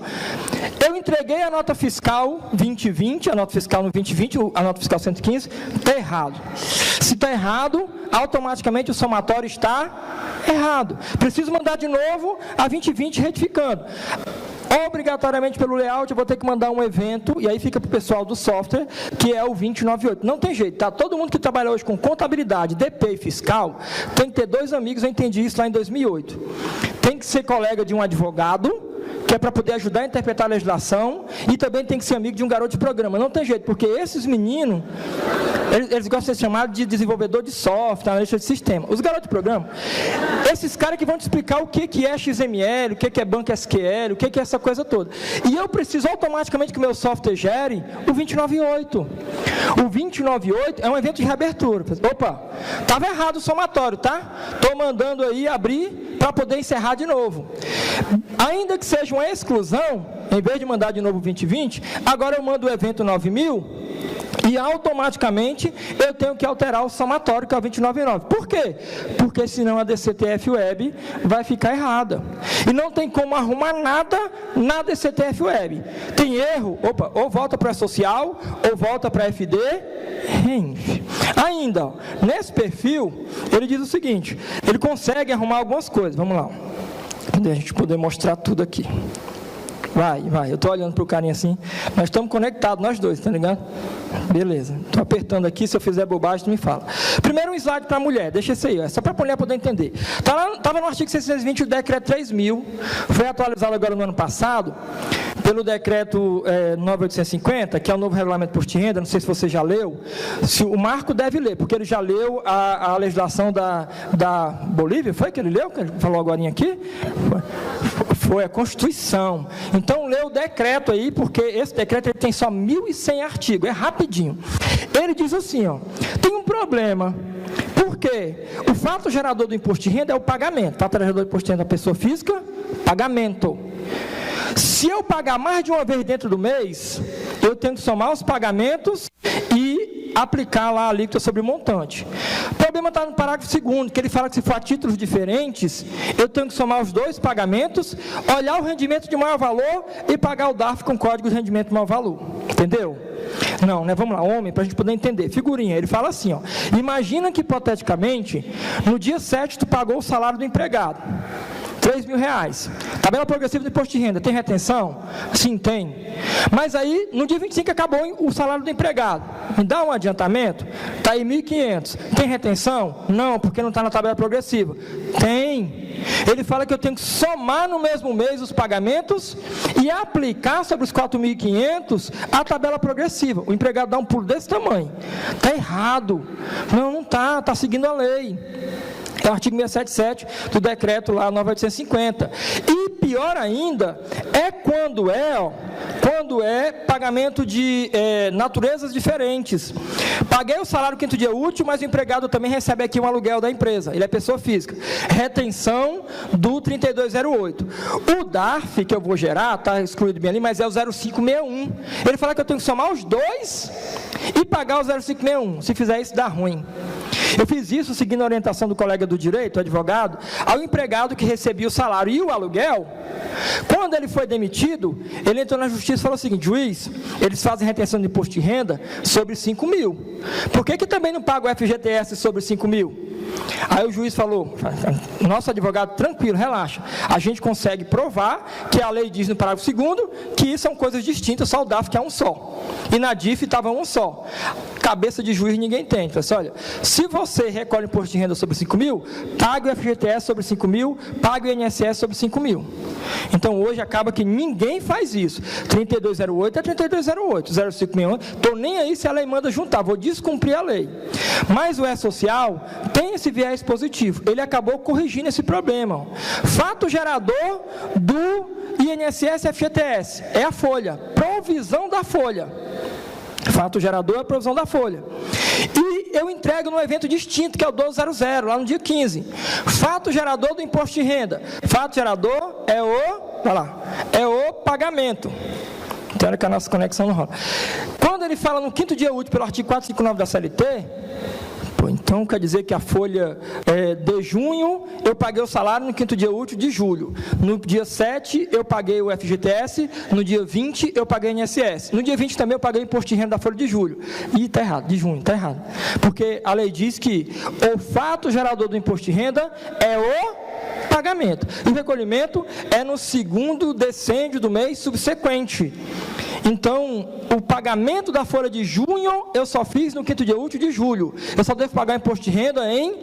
Eu entreguei a nota fiscal 2020, a nota fiscal no 2020, a nota fiscal 115, está errado. Se está errado, automaticamente o somatório está errado. Preciso mandar de novo a 2020 retificando. Obrigatoriamente pelo layout eu vou ter que mandar um evento, e aí fica para o pessoal do software, que é o 2098. Não tem jeito, tá? Todo mundo que trabalha hoje com contabilidade, DP e fiscal, tem que ter 2 amigos, eu entendi isso lá em 2008. Tem que ser colega de um advogado, que é para poder ajudar a interpretar a legislação, e também tem que ser amigo de um garoto de programa. Não tem jeito, porque esses meninos, eles gostam de ser chamados de desenvolvedor de software, analista de sistema. Os garotos de programa, esses caras que vão te explicar o que é XML, o que é banco SQL, o que é essa coisa toda. E eu preciso automaticamente que o meu software gere o 298. O 298 é um evento de reabertura. Opa, estava errado o somatório, tá? Estou mandando aí abrir para poder encerrar de novo. Ainda que seja uma exclusão, em vez de mandar de novo 2020, agora eu mando o evento 9000 e automaticamente eu tenho que alterar o somatório, que é o 299. Por quê? Porque senão a DCTF Web vai ficar errada. E não tem como arrumar nada na DCTF Web. Tem erro, ou volta para a social, ou volta para a FD, RENF. Ainda, nesse perfil, ele diz o seguinte, ele consegue arrumar algumas coisas, vamos lá, para a gente poder mostrar tudo aqui. Vai, eu estou olhando para o carinha assim, nós estamos conectados, nós dois, tá ligado? Beleza, estou apertando aqui, se eu fizer bobagem, tu me fala. Primeiro um slide para a mulher, deixa esse aí, só para a mulher poder entender. Estava no artigo 620, o decreto 3.000, foi atualizado agora no ano passado, pelo decreto 9.850, que é o novo regulamento de imposto de renda, não sei se você já leu, se o Marco deve ler, porque ele já leu a legislação da Bolívia, foi que ele leu, que ele falou agora aqui? Foi a Constituição. Então, lê o decreto aí, porque esse decreto ele tem só 1.100 artigos, é rapidinho. Ele diz assim, ó, tem um problema, porque o fato gerador do imposto de renda é o pagamento. Fato gerador do imposto de renda da pessoa física, pagamento. Se eu pagar mais de uma vez dentro do mês, eu tenho que somar os pagamentos e aplicar lá a alíquota sobre o montante. O problema está no parágrafo 2º, que ele fala que se for a títulos diferentes, eu tenho que somar os dois pagamentos, olhar o rendimento de maior valor e pagar o DARF com código de rendimento de maior valor. Entendeu? Não, né? Vamos lá, homem, para a gente poder entender. Figurinha, ele fala assim, ó, imagina que hipoteticamente, no dia 7 tu pagou o salário do empregado. R$3.000. Tabela progressiva do imposto de renda, tem retenção? Sim, tem. Mas aí, no dia 25 acabou o salário do empregado. Me dá um adiantamento? Está aí 1.500. Tem retenção? Não, porque não está na tabela progressiva. Tem. Ele fala que eu tenho que somar no mesmo mês os pagamentos e aplicar sobre os 4.500 a tabela progressiva. O empregado dá um pulo desse tamanho. Está errado. Não está. Está seguindo a lei. É o artigo 677 do decreto lá 9.850. E pior ainda é quando é pagamento de naturezas diferentes. Paguei o salário quinto dia útil, mas o empregado também recebe aqui um aluguel da empresa. Ele é pessoa física. Retenção do 3208. O DARF que eu vou gerar, está excluído bem ali, mas é o 0561. Ele fala que eu tenho que somar os dois e pagar o 0561. Se fizer isso, dá ruim. Eu fiz isso seguindo a orientação do colega do direito, advogado, ao empregado que recebia o salário e o aluguel. Quando ele foi demitido, ele entrou na justiça e falou o seguinte: juiz, eles fazem retenção de imposto de renda sobre 5 mil. Por que também não paga o FGTS sobre 5 mil? Aí o juiz falou: nosso advogado, tranquilo, relaxa, a gente consegue provar que a lei diz no parágrafo 2º que são coisas distintas, só o DARF que é um só, e na DIF estava um só. Cabeça de juiz ninguém tem. Então, assim, olha, se você recolhe imposto de renda sobre 5 mil, pague o FGTS sobre 5 mil, pague o INSS sobre 5 mil. Então hoje acaba que ninguém faz isso. 3208 é 3208, 0561, estou nem aí se a lei manda juntar, vou descumprir a lei. Mas o E-Social tem esse viés positivo, ele acabou corrigindo esse problema. Fato gerador do INSS e FGTS é a folha, provisão da folha. Fato gerador é a provisão da folha. E eu entrego num evento distinto, que é o 1200, lá no dia 15. Fato gerador do imposto de renda. Fato gerador é o pagamento. Então, olha que a nossa conexão não rola. Quando ele fala no quinto dia útil, pelo artigo 459 da CLT, então quer dizer que a folha de junho, eu paguei o salário no quinto dia útil de julho. No dia 7, eu paguei o FGTS. No dia 20, eu paguei o INSS. No dia 20 também eu paguei o imposto de renda da folha de julho. E está errado, de junho, está errado. Porque a lei diz que o fato gerador do imposto de renda é o pagamento. E o recolhimento é no segundo decêndio do mês subsequente. Então, o pagamento da folha de junho, eu só fiz no quinto dia útil de julho. Eu só devo pagar imposto de renda em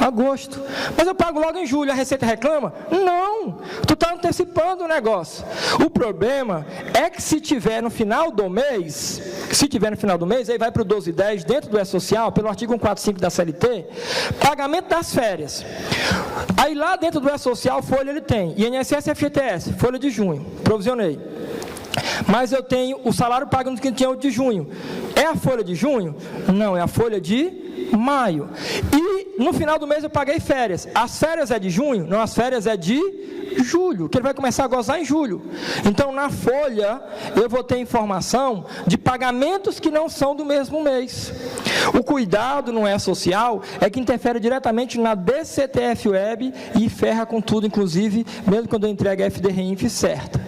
agosto. Mas eu pago logo em julho, a Receita reclama? Não, tu está antecipando o negócio. O problema é que se tiver no final do mês, aí vai para o 1210, dentro do E-Social, pelo artigo 145 da CLT, pagamento das férias. Aí lá dentro do E-Social, folha ele tem, INSS e FGTS, folha de junho, provisionei. Mas eu tenho o salário pago no quinto dia de junho. É a folha de junho? Não, é a folha de maio. E no final do mês eu paguei férias. As férias é de junho? Não, as férias é de julho, que ele vai começar a gozar em julho. Então, na folha, eu vou ter informação de pagamentos que não são do mesmo mês. O cuidado no E-Social é que interfere diretamente na DCTF Web e ferra com tudo, inclusive, mesmo quando eu entrego a FD-REINF certa.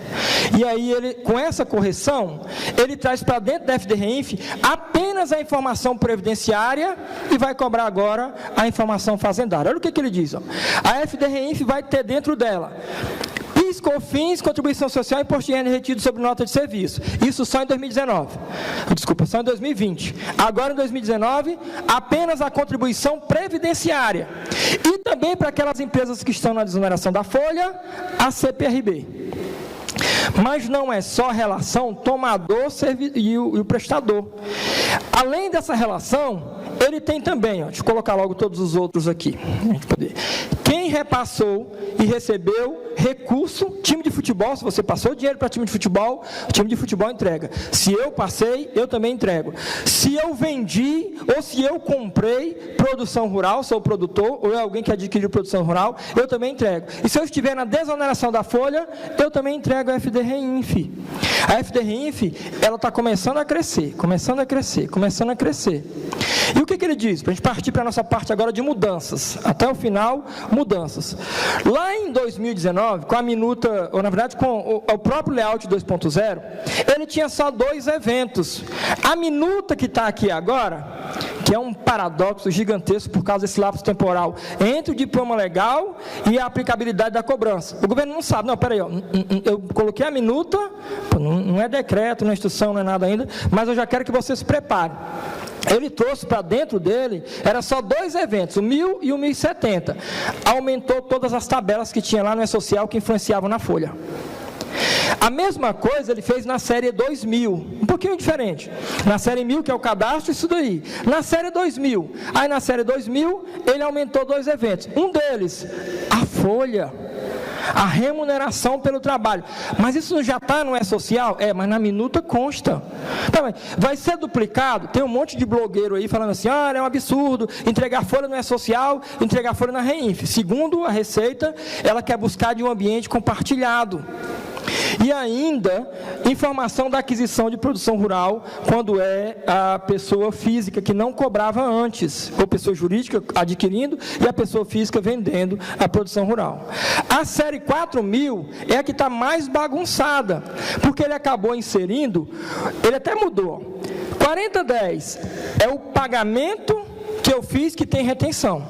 E aí, ele, com essa correção, ele traz para dentro da FD-Reinf apenas a informação previdenciária e vai cobrar agora a informação fazendária. Olha o que ele diz. Ó. A FD-Reinf vai ter dentro dela PIS, COFINS, contribuição social e imposto de renda retido sobre nota de serviço. Isso só em 2019. Desculpa, só em 2020. Agora, em 2019, apenas a contribuição previdenciária. E também para aquelas empresas que estão na desoneração da folha, a CPRB. Mas não é só a relação tomador e o prestador. Além dessa relação, ele tem também, deixa eu colocar logo todos os outros aqui. Quem repassou e recebeu recurso, time de futebol, se você passou dinheiro para time de futebol, o time de futebol entrega. Se eu passei, eu também entrego. Se eu vendi ou se eu comprei produção rural, sou o produtor, ou é alguém que adquiriu produção rural, eu também entrego. E se eu estiver na desoneração da folha, eu também entrego a FD-Reinf. A FD-Reinf, ela está começando a crescer, começando a crescer, começando a crescer. E o que ele diz? Para a gente partir para a nossa parte agora de mudanças. Até o final, mudanças. Lá em 2019, com a minuta, ou na verdade com o próprio layout 2.0, ele tinha só 2 eventos. A minuta que está aqui agora, que é um paradoxo gigantesco por causa desse lapso temporal entre o diploma legal e a aplicabilidade da cobrança. O governo não sabe, não, peraí, eu coloquei a minuta, não é decreto, não é instrução, não é nada ainda, mas eu já quero que você se prepare. Ele trouxe para dentro dele, era só 2 eventos, o 1000 e o 1070. Aumentou todas as tabelas que tinha lá no E-Social que influenciavam na folha. A mesma coisa ele fez na série 2000, um pouquinho diferente. Na série 1000, que é o cadastro, isso daí. Na série 2000, aí na série 2000, ele aumentou 2 eventos. Um deles, a folha. A remuneração pelo trabalho. Mas isso já está no E-Social? Mas na minuta consta. Vai ser duplicado? Tem um monte de blogueiro aí falando assim, é um absurdo entregar folha no E-Social, entregar folha na Reinf. Segundo a Receita, ela quer buscar de um ambiente compartilhado. E ainda, informação da aquisição de produção rural, quando é a pessoa física que não cobrava antes, ou pessoa jurídica adquirindo e a pessoa física vendendo a produção rural. A série 4000 é a que está mais bagunçada, porque ele acabou inserindo, ele até mudou. 4010 é o pagamento que eu fiz que tem retenção.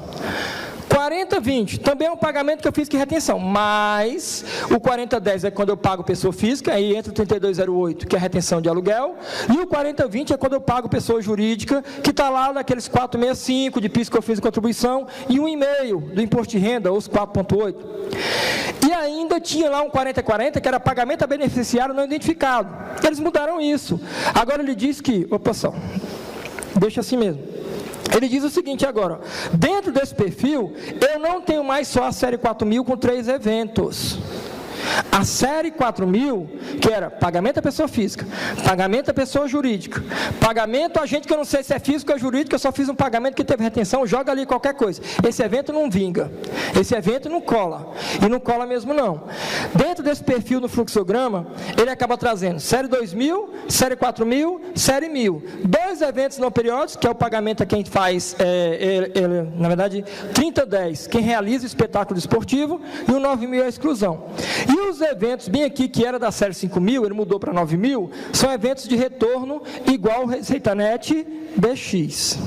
4020 também é um pagamento que eu fiz que retenção, mas o 4010 é quando eu pago pessoa física, aí entra o 3208, que é a retenção de aluguel, e o 4020 é quando eu pago pessoa jurídica, que está lá naqueles 465 de PIS, COFINS e contribuição, e 1,5 do imposto de renda, os 4,8. E ainda tinha lá um 4040, que era pagamento a beneficiário não identificado. Eles mudaram isso. Agora ele diz que, opa só, deixa assim mesmo. Ele diz o seguinte agora, dentro desse perfil, eu não tenho mais só a série 4000 com 3 eventos. A série 4000, que era pagamento à pessoa física, pagamento à pessoa jurídica, pagamento a gente que eu não sei se é físico ou jurídico, eu só fiz um pagamento que teve retenção, joga ali qualquer coisa. Esse evento não vinga, esse evento não cola, e não cola mesmo não. Dentro desse perfil no fluxograma, ele acaba trazendo série 2000, série 4000, série 1000. 2 eventos não periódicos, que é o pagamento a quem faz, na verdade, 3010, quem realiza o espetáculo esportivo, e o 9000 é a exclusão. E os eventos, bem aqui, que era da série 5.000, ele mudou para 9.000, são eventos de retorno igual ReceitaNet BX.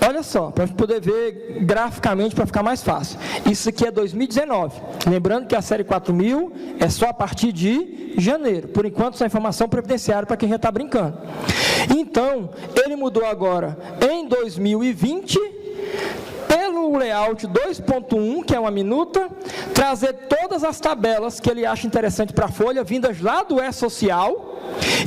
Olha só, para poder ver graficamente, para ficar mais fácil. Isso aqui é 2019. Lembrando que a série 4.000 é só a partir de janeiro. Por enquanto, só informação previdenciária para quem já está brincando. Então, ele mudou agora em 2020... pelo layout 2.1, que é uma minuta, trazer todas as tabelas que ele acha interessante para a folha, vindas lá do E-Social,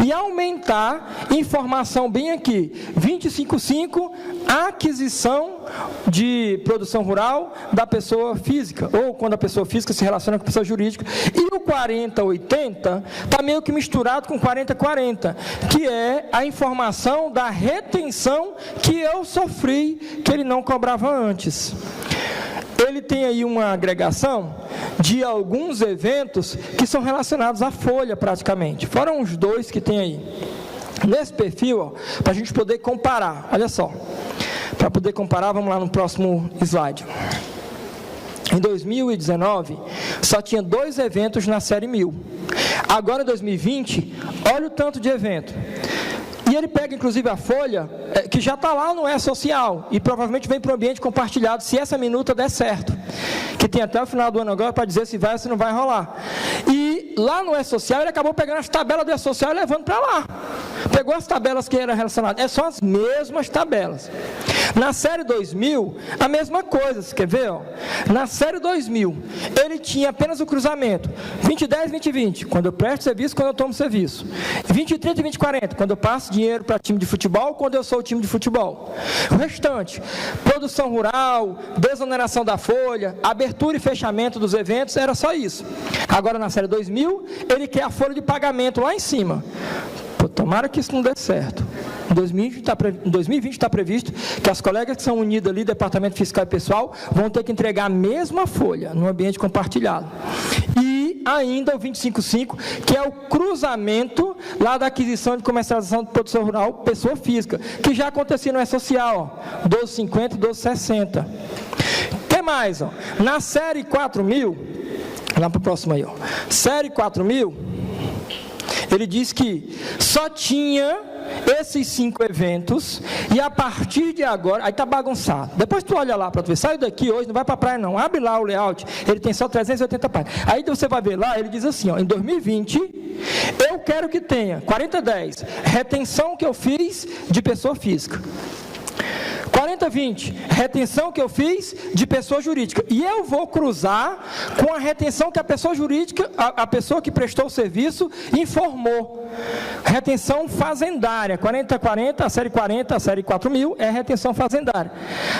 e aumentar informação bem aqui, 255, aquisição de produção rural da pessoa física, ou quando a pessoa física se relaciona com a pessoa jurídica, e o 4080 está meio que misturado com 4040, que é a informação da retenção que eu sofri, que ele não cobrava antes. Ele tem aí uma agregação de alguns eventos que são relacionados à folha praticamente. Foram os 2 que tem aí. Nesse perfil, para a gente poder comparar, olha só. Para poder comparar, vamos lá no próximo slide. Em 2019, só tinha 2 eventos na série 1000. Agora em 2020, olha o tanto de evento. E ele pega, inclusive, a folha, que já está lá no E-Social, e provavelmente vem para o ambiente compartilhado, se essa minuta der certo. Que tem até o final do ano agora para dizer se vai ou se não vai rolar. E lá no E-Social, ele acabou pegando as tabelas do E-Social e levando para lá. Pegou as tabelas que eram relacionadas. São as mesmas tabelas. Na série 2000, a mesma coisa. Você quer ver? Ó? Na série 2000, ele tinha apenas o cruzamento. 2010, 2020, quando eu presto serviço, quando eu tomo serviço. 2030 e 2040, quando eu passo dinheiro para time de futebol, quando eu sou o time de futebol. O restante, produção rural, desoneração da folha, abertura e fechamento dos eventos, era só isso. Agora na série 2000, ele quer a folha de pagamento lá em cima. Pô, tomara que isso não dê certo. Em 2020 está previsto que as colegas que são unidas ali, Departamento Fiscal e Pessoal, vão ter que entregar a mesma folha no ambiente compartilhado. E ainda o 255, que é o cruzamento lá da aquisição de comercialização de produção rural, pessoa física, que já acontecia no E-Social, 1250 e 1260. O que mais? Ó? Na série 4000, lá para o próximo aí, ó. Série 4000, ele diz que só tinha esses 5 eventos, e a partir de agora, aí está bagunçado. Depois tu olha lá para tu ver, sai daqui hoje, não vai para a praia não, abre lá o layout, ele tem só 380 páginas. Aí você vai ver lá, ele diz assim, ó, em 2020, eu quero que tenha 4010, retenção que eu fiz de pessoa física. 4020, retenção que eu fiz de pessoa jurídica. E eu vou cruzar com a retenção que a pessoa jurídica, a pessoa que prestou o serviço, informou. Retenção fazendária, 4040, a série 40, a série 4000, é retenção fazendária.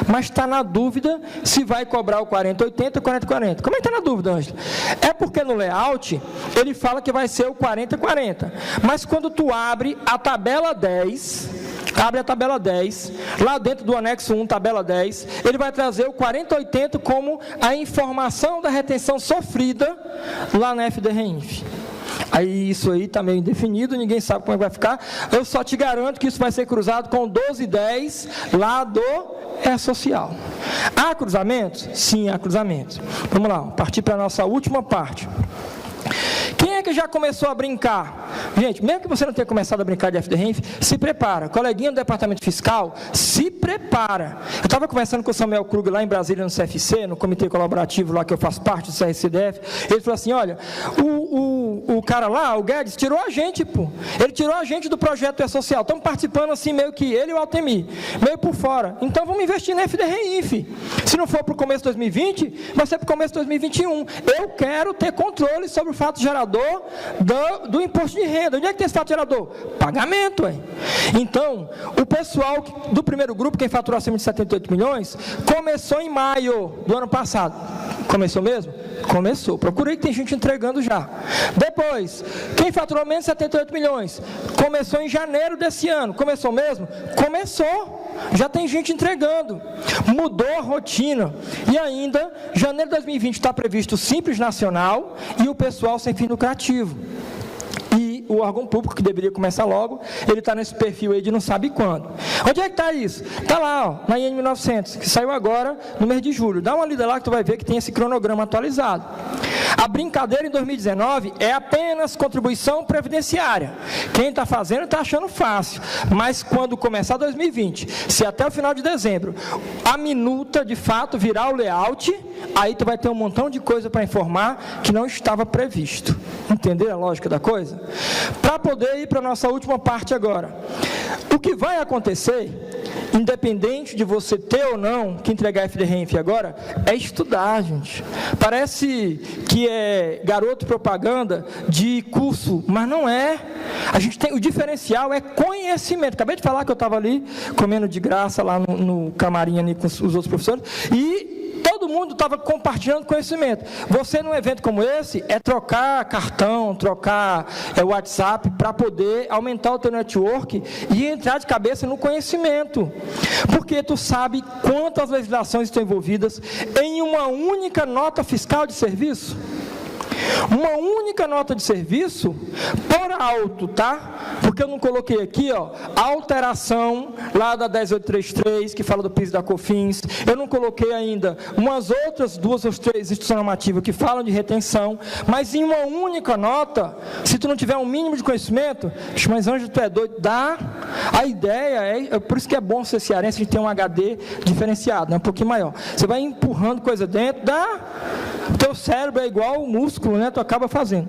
Mas está na dúvida se vai cobrar o 4080 ou 4040. Como é que está na dúvida, Ângela? É porque no layout, ele fala que vai ser o 4040. Mas quando tu abre a tabela 10... Abre a tabela 10, lá dentro do anexo 1, tabela 10, ele vai trazer o 4080 como a informação da retenção sofrida lá na FD-REINF. Aí isso aí está meio indefinido, ninguém sabe como é que vai ficar. Eu só te garanto que isso vai ser cruzado com 1210 lá do E-Social. Há cruzamentos? Sim, há cruzamentos. Vamos lá, partir para a nossa última parte. Quem é que já começou a brincar? Gente, mesmo que você não tenha começado a brincar de FD-REINF, se prepara. Coleguinha do Departamento Fiscal, se prepara. Eu estava conversando com o Samuel Krug lá em Brasília, no CFC, no comitê colaborativo lá que eu faço parte do CRCDF. Ele falou assim, olha, o cara lá, o Guedes, tirou a gente, pô. Ele tirou a gente do projeto E-Social. Estamos participando assim, meio que ele e o Altemir, meio por fora. Então vamos investir na FD-REINF. Se não for para o começo de 2020, vai ser para o começo de 2021. Eu quero ter controle sobre o fato gerador do imposto de renda. Onde é que tem esse fato gerador? Pagamento, ué. Então, o pessoal do primeiro grupo, quem faturou acima de 78 milhões, começou em maio do ano passado. Começou mesmo? Começou. Procurei que tem gente entregando já. Depois, quem faturou menos de 78 milhões, começou em janeiro desse ano. Começou mesmo? Começou. Já tem gente entregando. Mudou a rotina. E ainda, janeiro de 2020 está previsto o Simples Nacional e o pessoal sem fim lucrativo. E o órgão público, que deveria começar logo, ele está nesse perfil aí de não sabe quando. Onde é que está isso? Está lá, ó, na IN 1900, que saiu agora no mês de julho. Dá uma lida lá que tu vai ver que tem esse cronograma atualizado. A brincadeira em 2019 é apenas contribuição previdenciária. Quem está fazendo está achando fácil. Mas quando começar 2020, se até o final de dezembro a minuta de fato virar o layout, aí tu vai ter um montão de coisa para informar que não estava previsto. Entendeu a lógica da coisa? Para poder ir para a nossa última parte agora. O que vai acontecer, independente de você ter ou não que entregar FD-REINF agora, é estudar, gente. Parece que é garoto propaganda de curso, mas não é. A gente tem, o diferencial é conhecimento. Acabei de falar que eu estava ali comendo de graça lá no camarim ali com os outros professores e todo mundo estava compartilhando conhecimento. Você, num evento como esse, é trocar cartão, trocar WhatsApp, para poder aumentar o teu network e entrar de cabeça no conhecimento. Porque tu sabe quantas legislações estão envolvidas em uma única nota fiscal de serviço? Uma única nota de serviço por alto, tá? Porque eu não coloquei aqui, ó, a alteração lá da 10833, que fala do PIS da COFINS. Eu não coloquei ainda umas outras 2 ou 3 instituições normativas que falam de retenção, mas em uma única nota, se tu não tiver um mínimo de conhecimento, mas Ângelo, tu é doido, dá. A ideia é, por isso que é bom ser cearense, a gente tem um HD diferenciado, né, um pouquinho maior. Você vai empurrando coisa dentro, dá. O teu cérebro é igual o músculo, né? Tu acaba fazendo.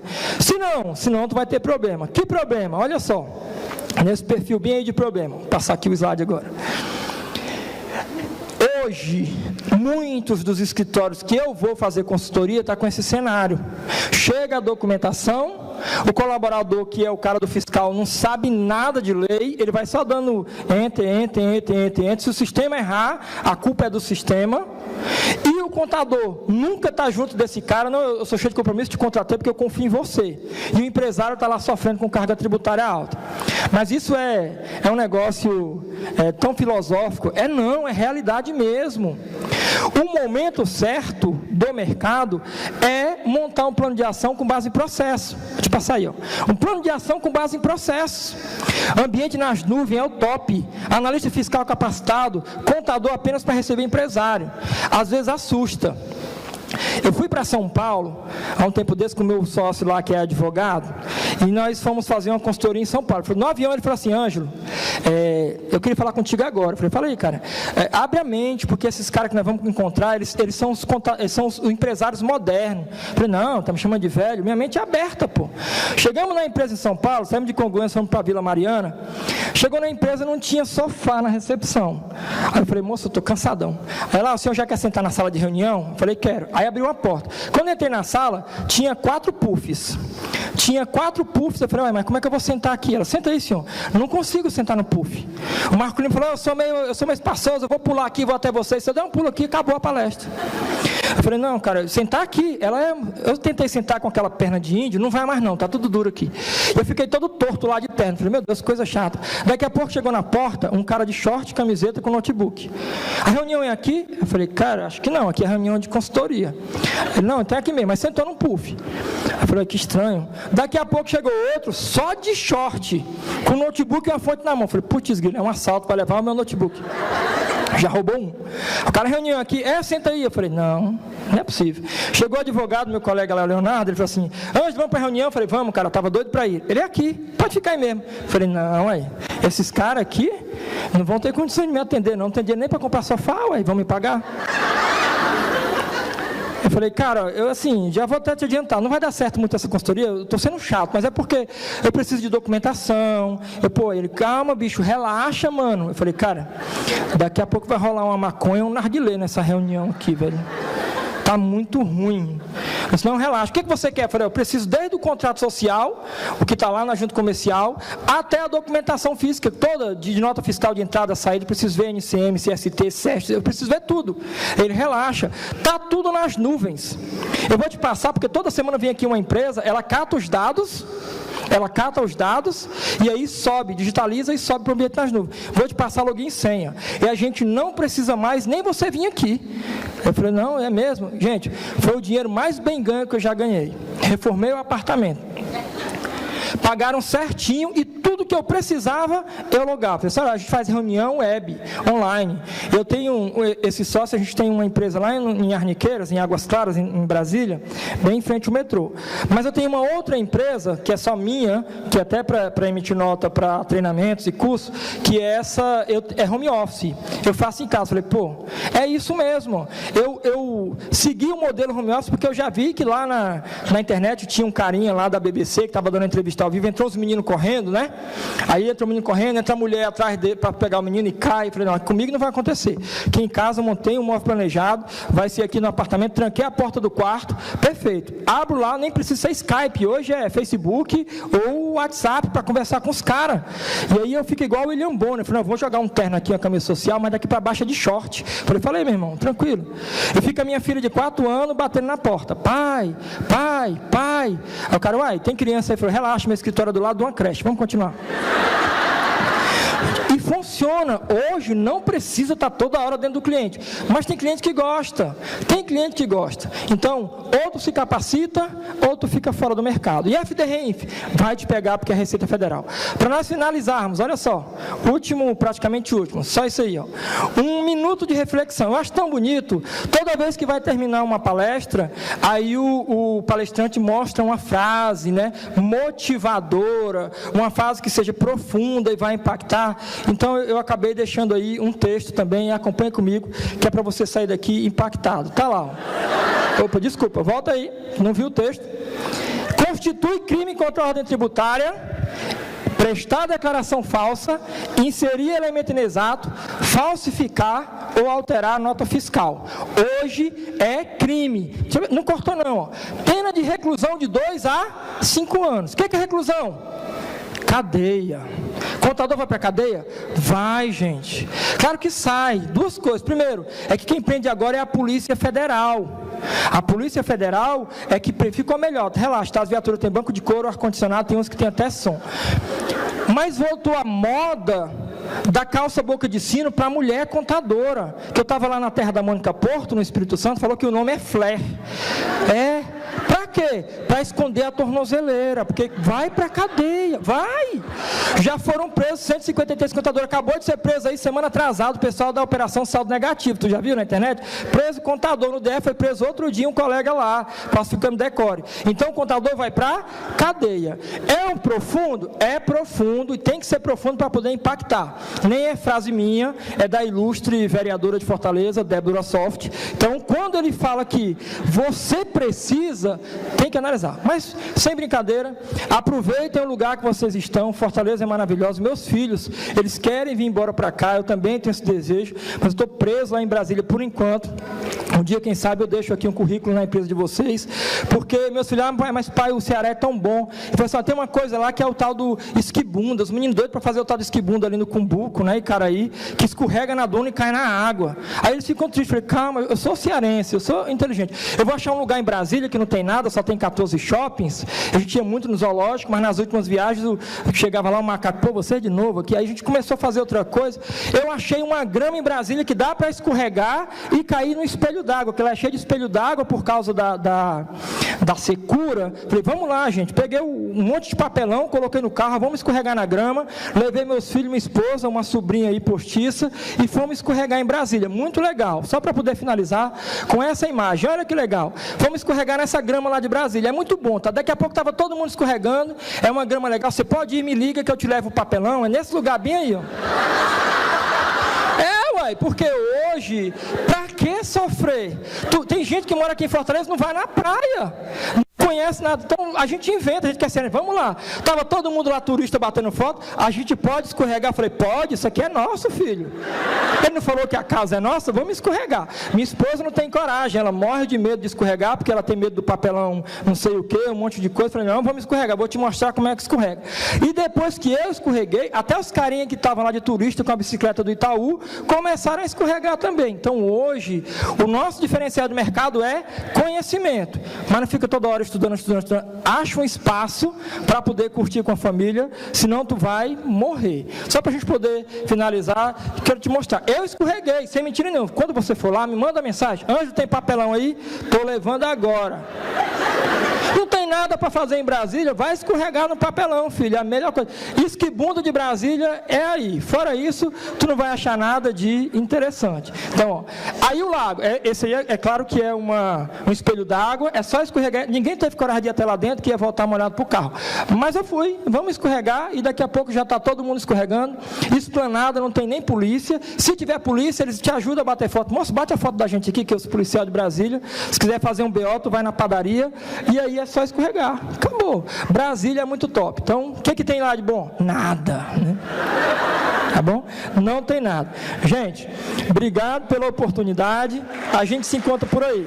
Senão tu vai ter problema. Que problema? Olha só. Nesse perfil bem aí de problema. Vou passar aqui o slide agora. Hoje, muitos dos escritórios que eu vou fazer consultoria estão com esse cenário. Chega a documentação, o colaborador, que é o cara do fiscal, não sabe nada de lei, ele vai só dando enter. Se o sistema errar, a culpa é do sistema. E o contador nunca está junto desse cara. Não, eu sou cheio de compromisso, te contratei porque eu confio em você. E o empresário está lá sofrendo com carga tributária alta. Mas isso é um negócio tão filosófico. Não, é realidade mesmo. O momento certo do mercado é montar um plano de ação com base em processo. Vou te passar aí, ó. Um plano de ação com base em processos. Ambiente nas nuvens é o top. Analista fiscal capacitado, contador apenas para receber empresário. Às vezes assusta. Eu fui para São Paulo, há um tempo desse, com o meu sócio lá, que é advogado, e nós fomos fazer uma consultoria em São Paulo. No avião ele falou assim: Ângelo, eu queria falar contigo agora. Eu falei: fala aí, cara, abre a mente, porque esses caras que nós vamos encontrar, eles são os empresários modernos. Eu falei: não, tá me chamando de velho? Minha mente é aberta, pô. Chegamos na empresa em São Paulo, saímos de Congonhas, fomos para a Vila Mariana. Chegou na empresa, não tinha sofá na recepção. Aí eu falei: moço, eu tô cansadão. Aí lá: o senhor já quer sentar na sala de reunião? Eu falei: quero. Aí abriu uma porta. Quando eu entrei na sala, tinha 4 puffs. Eu falei: mas como é que eu vou sentar aqui? Ela: senta aí, senhor. Não consigo sentar no puff. O Marco Lima falou: eu sou meio espaçoso, eu vou pular aqui, vou até vocês. Se eu der um pulo aqui, acabou a palestra. Eu falei: não, cara, sentar aqui. Eu tentei sentar com aquela perna de índio, não vai mais não, tá tudo duro aqui. Eu fiquei todo torto lá de terno. Falei: meu Deus, coisa chata. Daqui a pouco chegou na porta um cara de short, camiseta com notebook. A reunião é aqui? Eu falei: cara, acho que não, aqui é reunião de consultoria. Ele: não, então é aqui mesmo, mas sentou num puff. Eu falei: que estranho. Daqui a pouco chegou outro, só de short, com notebook e uma fonte na mão. Eu falei: putz, é um assalto para levar o meu notebook. Já roubou um. O cara reunião aqui: senta aí. Eu falei: não é possível. Chegou o advogado, meu colega lá, Leonardo, ele falou assim: Ângelo, vamos para a reunião? Eu falei: vamos, cara, eu estava doido para ir. Ele: é aqui, pode ficar aí mesmo. Eu falei: não, esses caras aqui não vão ter condição de me atender, não tem dinheiro nem para comprar sofá, vão me pagar. Eu falei: cara, eu assim, já vou até te adiantar, não vai dar certo muito essa consultoria, eu estou sendo chato, mas é porque eu preciso de documentação. Ele: calma, bicho, relaxa, mano. Eu falei: cara, daqui a pouco vai rolar uma maconha, um narguilé nessa reunião aqui, velho. Tá muito ruim. Eu disse: não, relaxa. O que você quer? Eu falei: eu preciso desde o contrato social, o que está lá na junta comercial, até a documentação física, toda de nota fiscal de entrada, saída, eu preciso ver NCM, CST, SEST, eu preciso ver tudo. Ele: relaxa, tá tudo nas nuvens. Eu vou te passar, porque toda semana vem aqui uma empresa, ela cata os dados e aí sobe, digitaliza e sobe para o ambiente nas nuvens. Vou te passar login e senha. E a gente não precisa mais nem você vir aqui. Eu falei: não, é mesmo? Gente, foi o dinheiro mais bem ganho que eu já ganhei. Reformei o apartamento. Pagaram certinho e tudo que eu precisava eu logava. A gente faz reunião web, online. Eu tenho esse sócio, a gente tem uma empresa lá em Arniqueiras, em Águas Claras, em Brasília, bem em frente ao metrô. Mas eu tenho uma outra empresa, que é só minha, que é até para emitir nota para treinamentos e cursos, que é home office. Eu faço em casa. Falei: pô, é isso mesmo. Eu segui o modelo home office porque eu já vi que lá na internet tinha um carinha lá da BBC que estava dando entrevista ao vivo, entrou os meninos correndo, né? Aí entra o menino correndo, entra a mulher atrás dele para pegar o menino e cai. Eu falei: não, comigo não vai acontecer. Aqui em casa eu montei um móvel planejado, vai ser aqui no apartamento, tranquei a porta do quarto, perfeito. Abro lá, nem precisa ser Skype, hoje é Facebook ou WhatsApp para conversar com os caras. E aí eu fico igual o William Bonner. Eu falei: não, vou jogar um terno aqui, uma camisa social, mas daqui para baixo é de short. Eu falei: meu irmão, tranquilo. E fica a minha filha de 4 anos batendo na porta: pai. Aí o cara: tem criança aí? Eu falei: relaxa, meu escritório é do lado de uma creche, vamos continuar. E funciona. Hoje não precisa estar toda hora dentro do cliente, mas tem cliente que gosta. Então, ou tu se capacita, ou tu fica fora do mercado. E a FD-Reinf vai te pegar porque é Receita Federal. Para nós finalizarmos, olha só, praticamente último, só isso aí, ó. 1 minuto de reflexão. Eu acho tão bonito, toda vez que vai terminar uma palestra, aí o palestrante mostra uma frase, né, motivadora, uma frase que seja profunda e vai impactar. Então eu acabei deixando aí um texto também, acompanha comigo, que é para você sair daqui impactado. Tá lá, ó. Opa, desculpa, volta aí, não viu o texto. Constitui crime contra a ordem tributária prestar declaração falsa, inserir elemento inexato, falsificar ou alterar a nota fiscal. Hoje é crime. Não cortou não, ó. Pena de reclusão de 2 a 5 anos. O que é reclusão? Cadeia. Contador vai para a cadeia? Vai, gente. Claro que sai. 2 coisas. Primeiro, é que quem prende agora é a Polícia Federal. A Polícia Federal é que ficou melhor. Relaxa, tá? As viaturas têm banco de couro, ar-condicionado, tem uns que tem até som. Mas voltou a moda da calça boca de sino para a mulher contadora. Que eu estava lá na terra da Mônica Porto, no Espírito Santo, falou que o nome é flare. Para quê? Para esconder a tornozeleira, porque vai para a cadeia, vai. Já foram presos 153 contadores, acabou de ser preso aí semana atrasada, o pessoal da Operação Saldo Negativo, tu já viu na internet? Preso contador no DF, foi preso outro dia um colega lá, falsificando decore. Então o contador vai para a cadeia. É um profundo? É profundo e tem que ser profundo para poder impactar. Nem é frase minha, é da ilustre vereadora de Fortaleza, Débora Soft. Então quando ele fala que você precisa, tem que analisar. Mas, sem brincadeira, aproveitem o lugar que vocês estão. Fortaleza é maravilhosa. Meus filhos, eles querem vir embora para cá. Eu também tenho esse desejo, mas estou preso lá em Brasília por enquanto. Um dia, quem sabe, eu deixo aqui um currículo na empresa de vocês, porque meus filhos, mas pai, o Ceará é tão bom. E falei assim, tem uma coisa lá que é o tal do esquibunda. Os meninos doidos para fazer o tal do esquibunda ali no Cumbuco, né, Icaraí, que escorrega na duna e cai na água. Aí eles ficam tristes. Falei, calma, eu sou cearense, eu sou inteligente. Eu vou achar um lugar em Brasília que não tem nada, só tem 14 shoppings. A gente ia muito no zoológico, mas nas últimas viagens chegava lá um macaco, pô, você de novo aqui. Aí a gente começou a fazer outra coisa. Eu achei uma grama em Brasília que dá para escorregar e cair no espelho d'água, que ela é cheia de espelho d'água por causa da secura. Falei, vamos lá, gente. Peguei um monte de papelão, coloquei no carro, vamos escorregar na grama. Levei meus filhos, minha esposa, uma sobrinha aí postiça e fomos escorregar em Brasília. Muito legal. Só para poder finalizar com essa imagem. Olha que legal. Fomos escorregar nessa grama lá de Brasília. É muito bom, tá? Daqui a pouco estava todo mundo escorregando. É uma grama legal. Você pode ir, me liga que eu te levo o papelão. É nesse lugar bem aí, ó. Porque hoje, para que sofrer? Tem gente que mora aqui em Fortaleza e não vai na praia, não conhece nada, então a gente inventa, a gente quer ser, vamos lá, estava todo mundo lá, turista, batendo foto, a gente pode escorregar? Eu falei, pode, isso aqui é nosso, filho. Ele não falou que a casa é nossa? Vamos escorregar. Minha esposa não tem coragem, ela morre de medo de escorregar, porque ela tem medo do papelão, não sei o que, um monte de coisa. Eu falei, não, vamos escorregar, vou te mostrar como é que escorrega. E depois que eu escorreguei, até os carinhas que estavam lá de turista com a bicicleta do Itaú, começaram a escorregar também. Então hoje, o nosso diferencial do mercado é conhecimento, mas não fica toda hora estudando. Acha um espaço para poder curtir com a família, senão tu vai morrer. Só para a gente poder finalizar, quero te mostrar. Eu escorreguei, sem mentira nenhuma. Quando você for lá, me manda mensagem. Ângelo, tem papelão aí? Estou levando agora. Não tem nada para fazer em Brasília, vai escorregar no papelão, filho, é a melhor coisa. Esquibundo de Brasília é aí. Fora isso, tu não vai achar nada de interessante. Então, ó, aí o lago, esse aí é claro que é um espelho d'água, é só escorregar. Ninguém teve coragem de ir até lá dentro, que ia voltar molhado para o carro. Mas eu fui, vamos escorregar, e daqui a pouco já está todo mundo escorregando. Esplanada, não tem nem polícia. Se tiver polícia, eles te ajudam a bater foto. Moço, bate a foto da gente aqui, que é os policiais de Brasília. Se quiser fazer um BO, tu vai na padaria, e aí é só escorregar. Acabou. Brasília é muito top. Então, o que tem lá de bom? Nada. Né? Tá bom? Não tem nada. Gente, obrigado pela oportunidade. A gente se encontra por aí.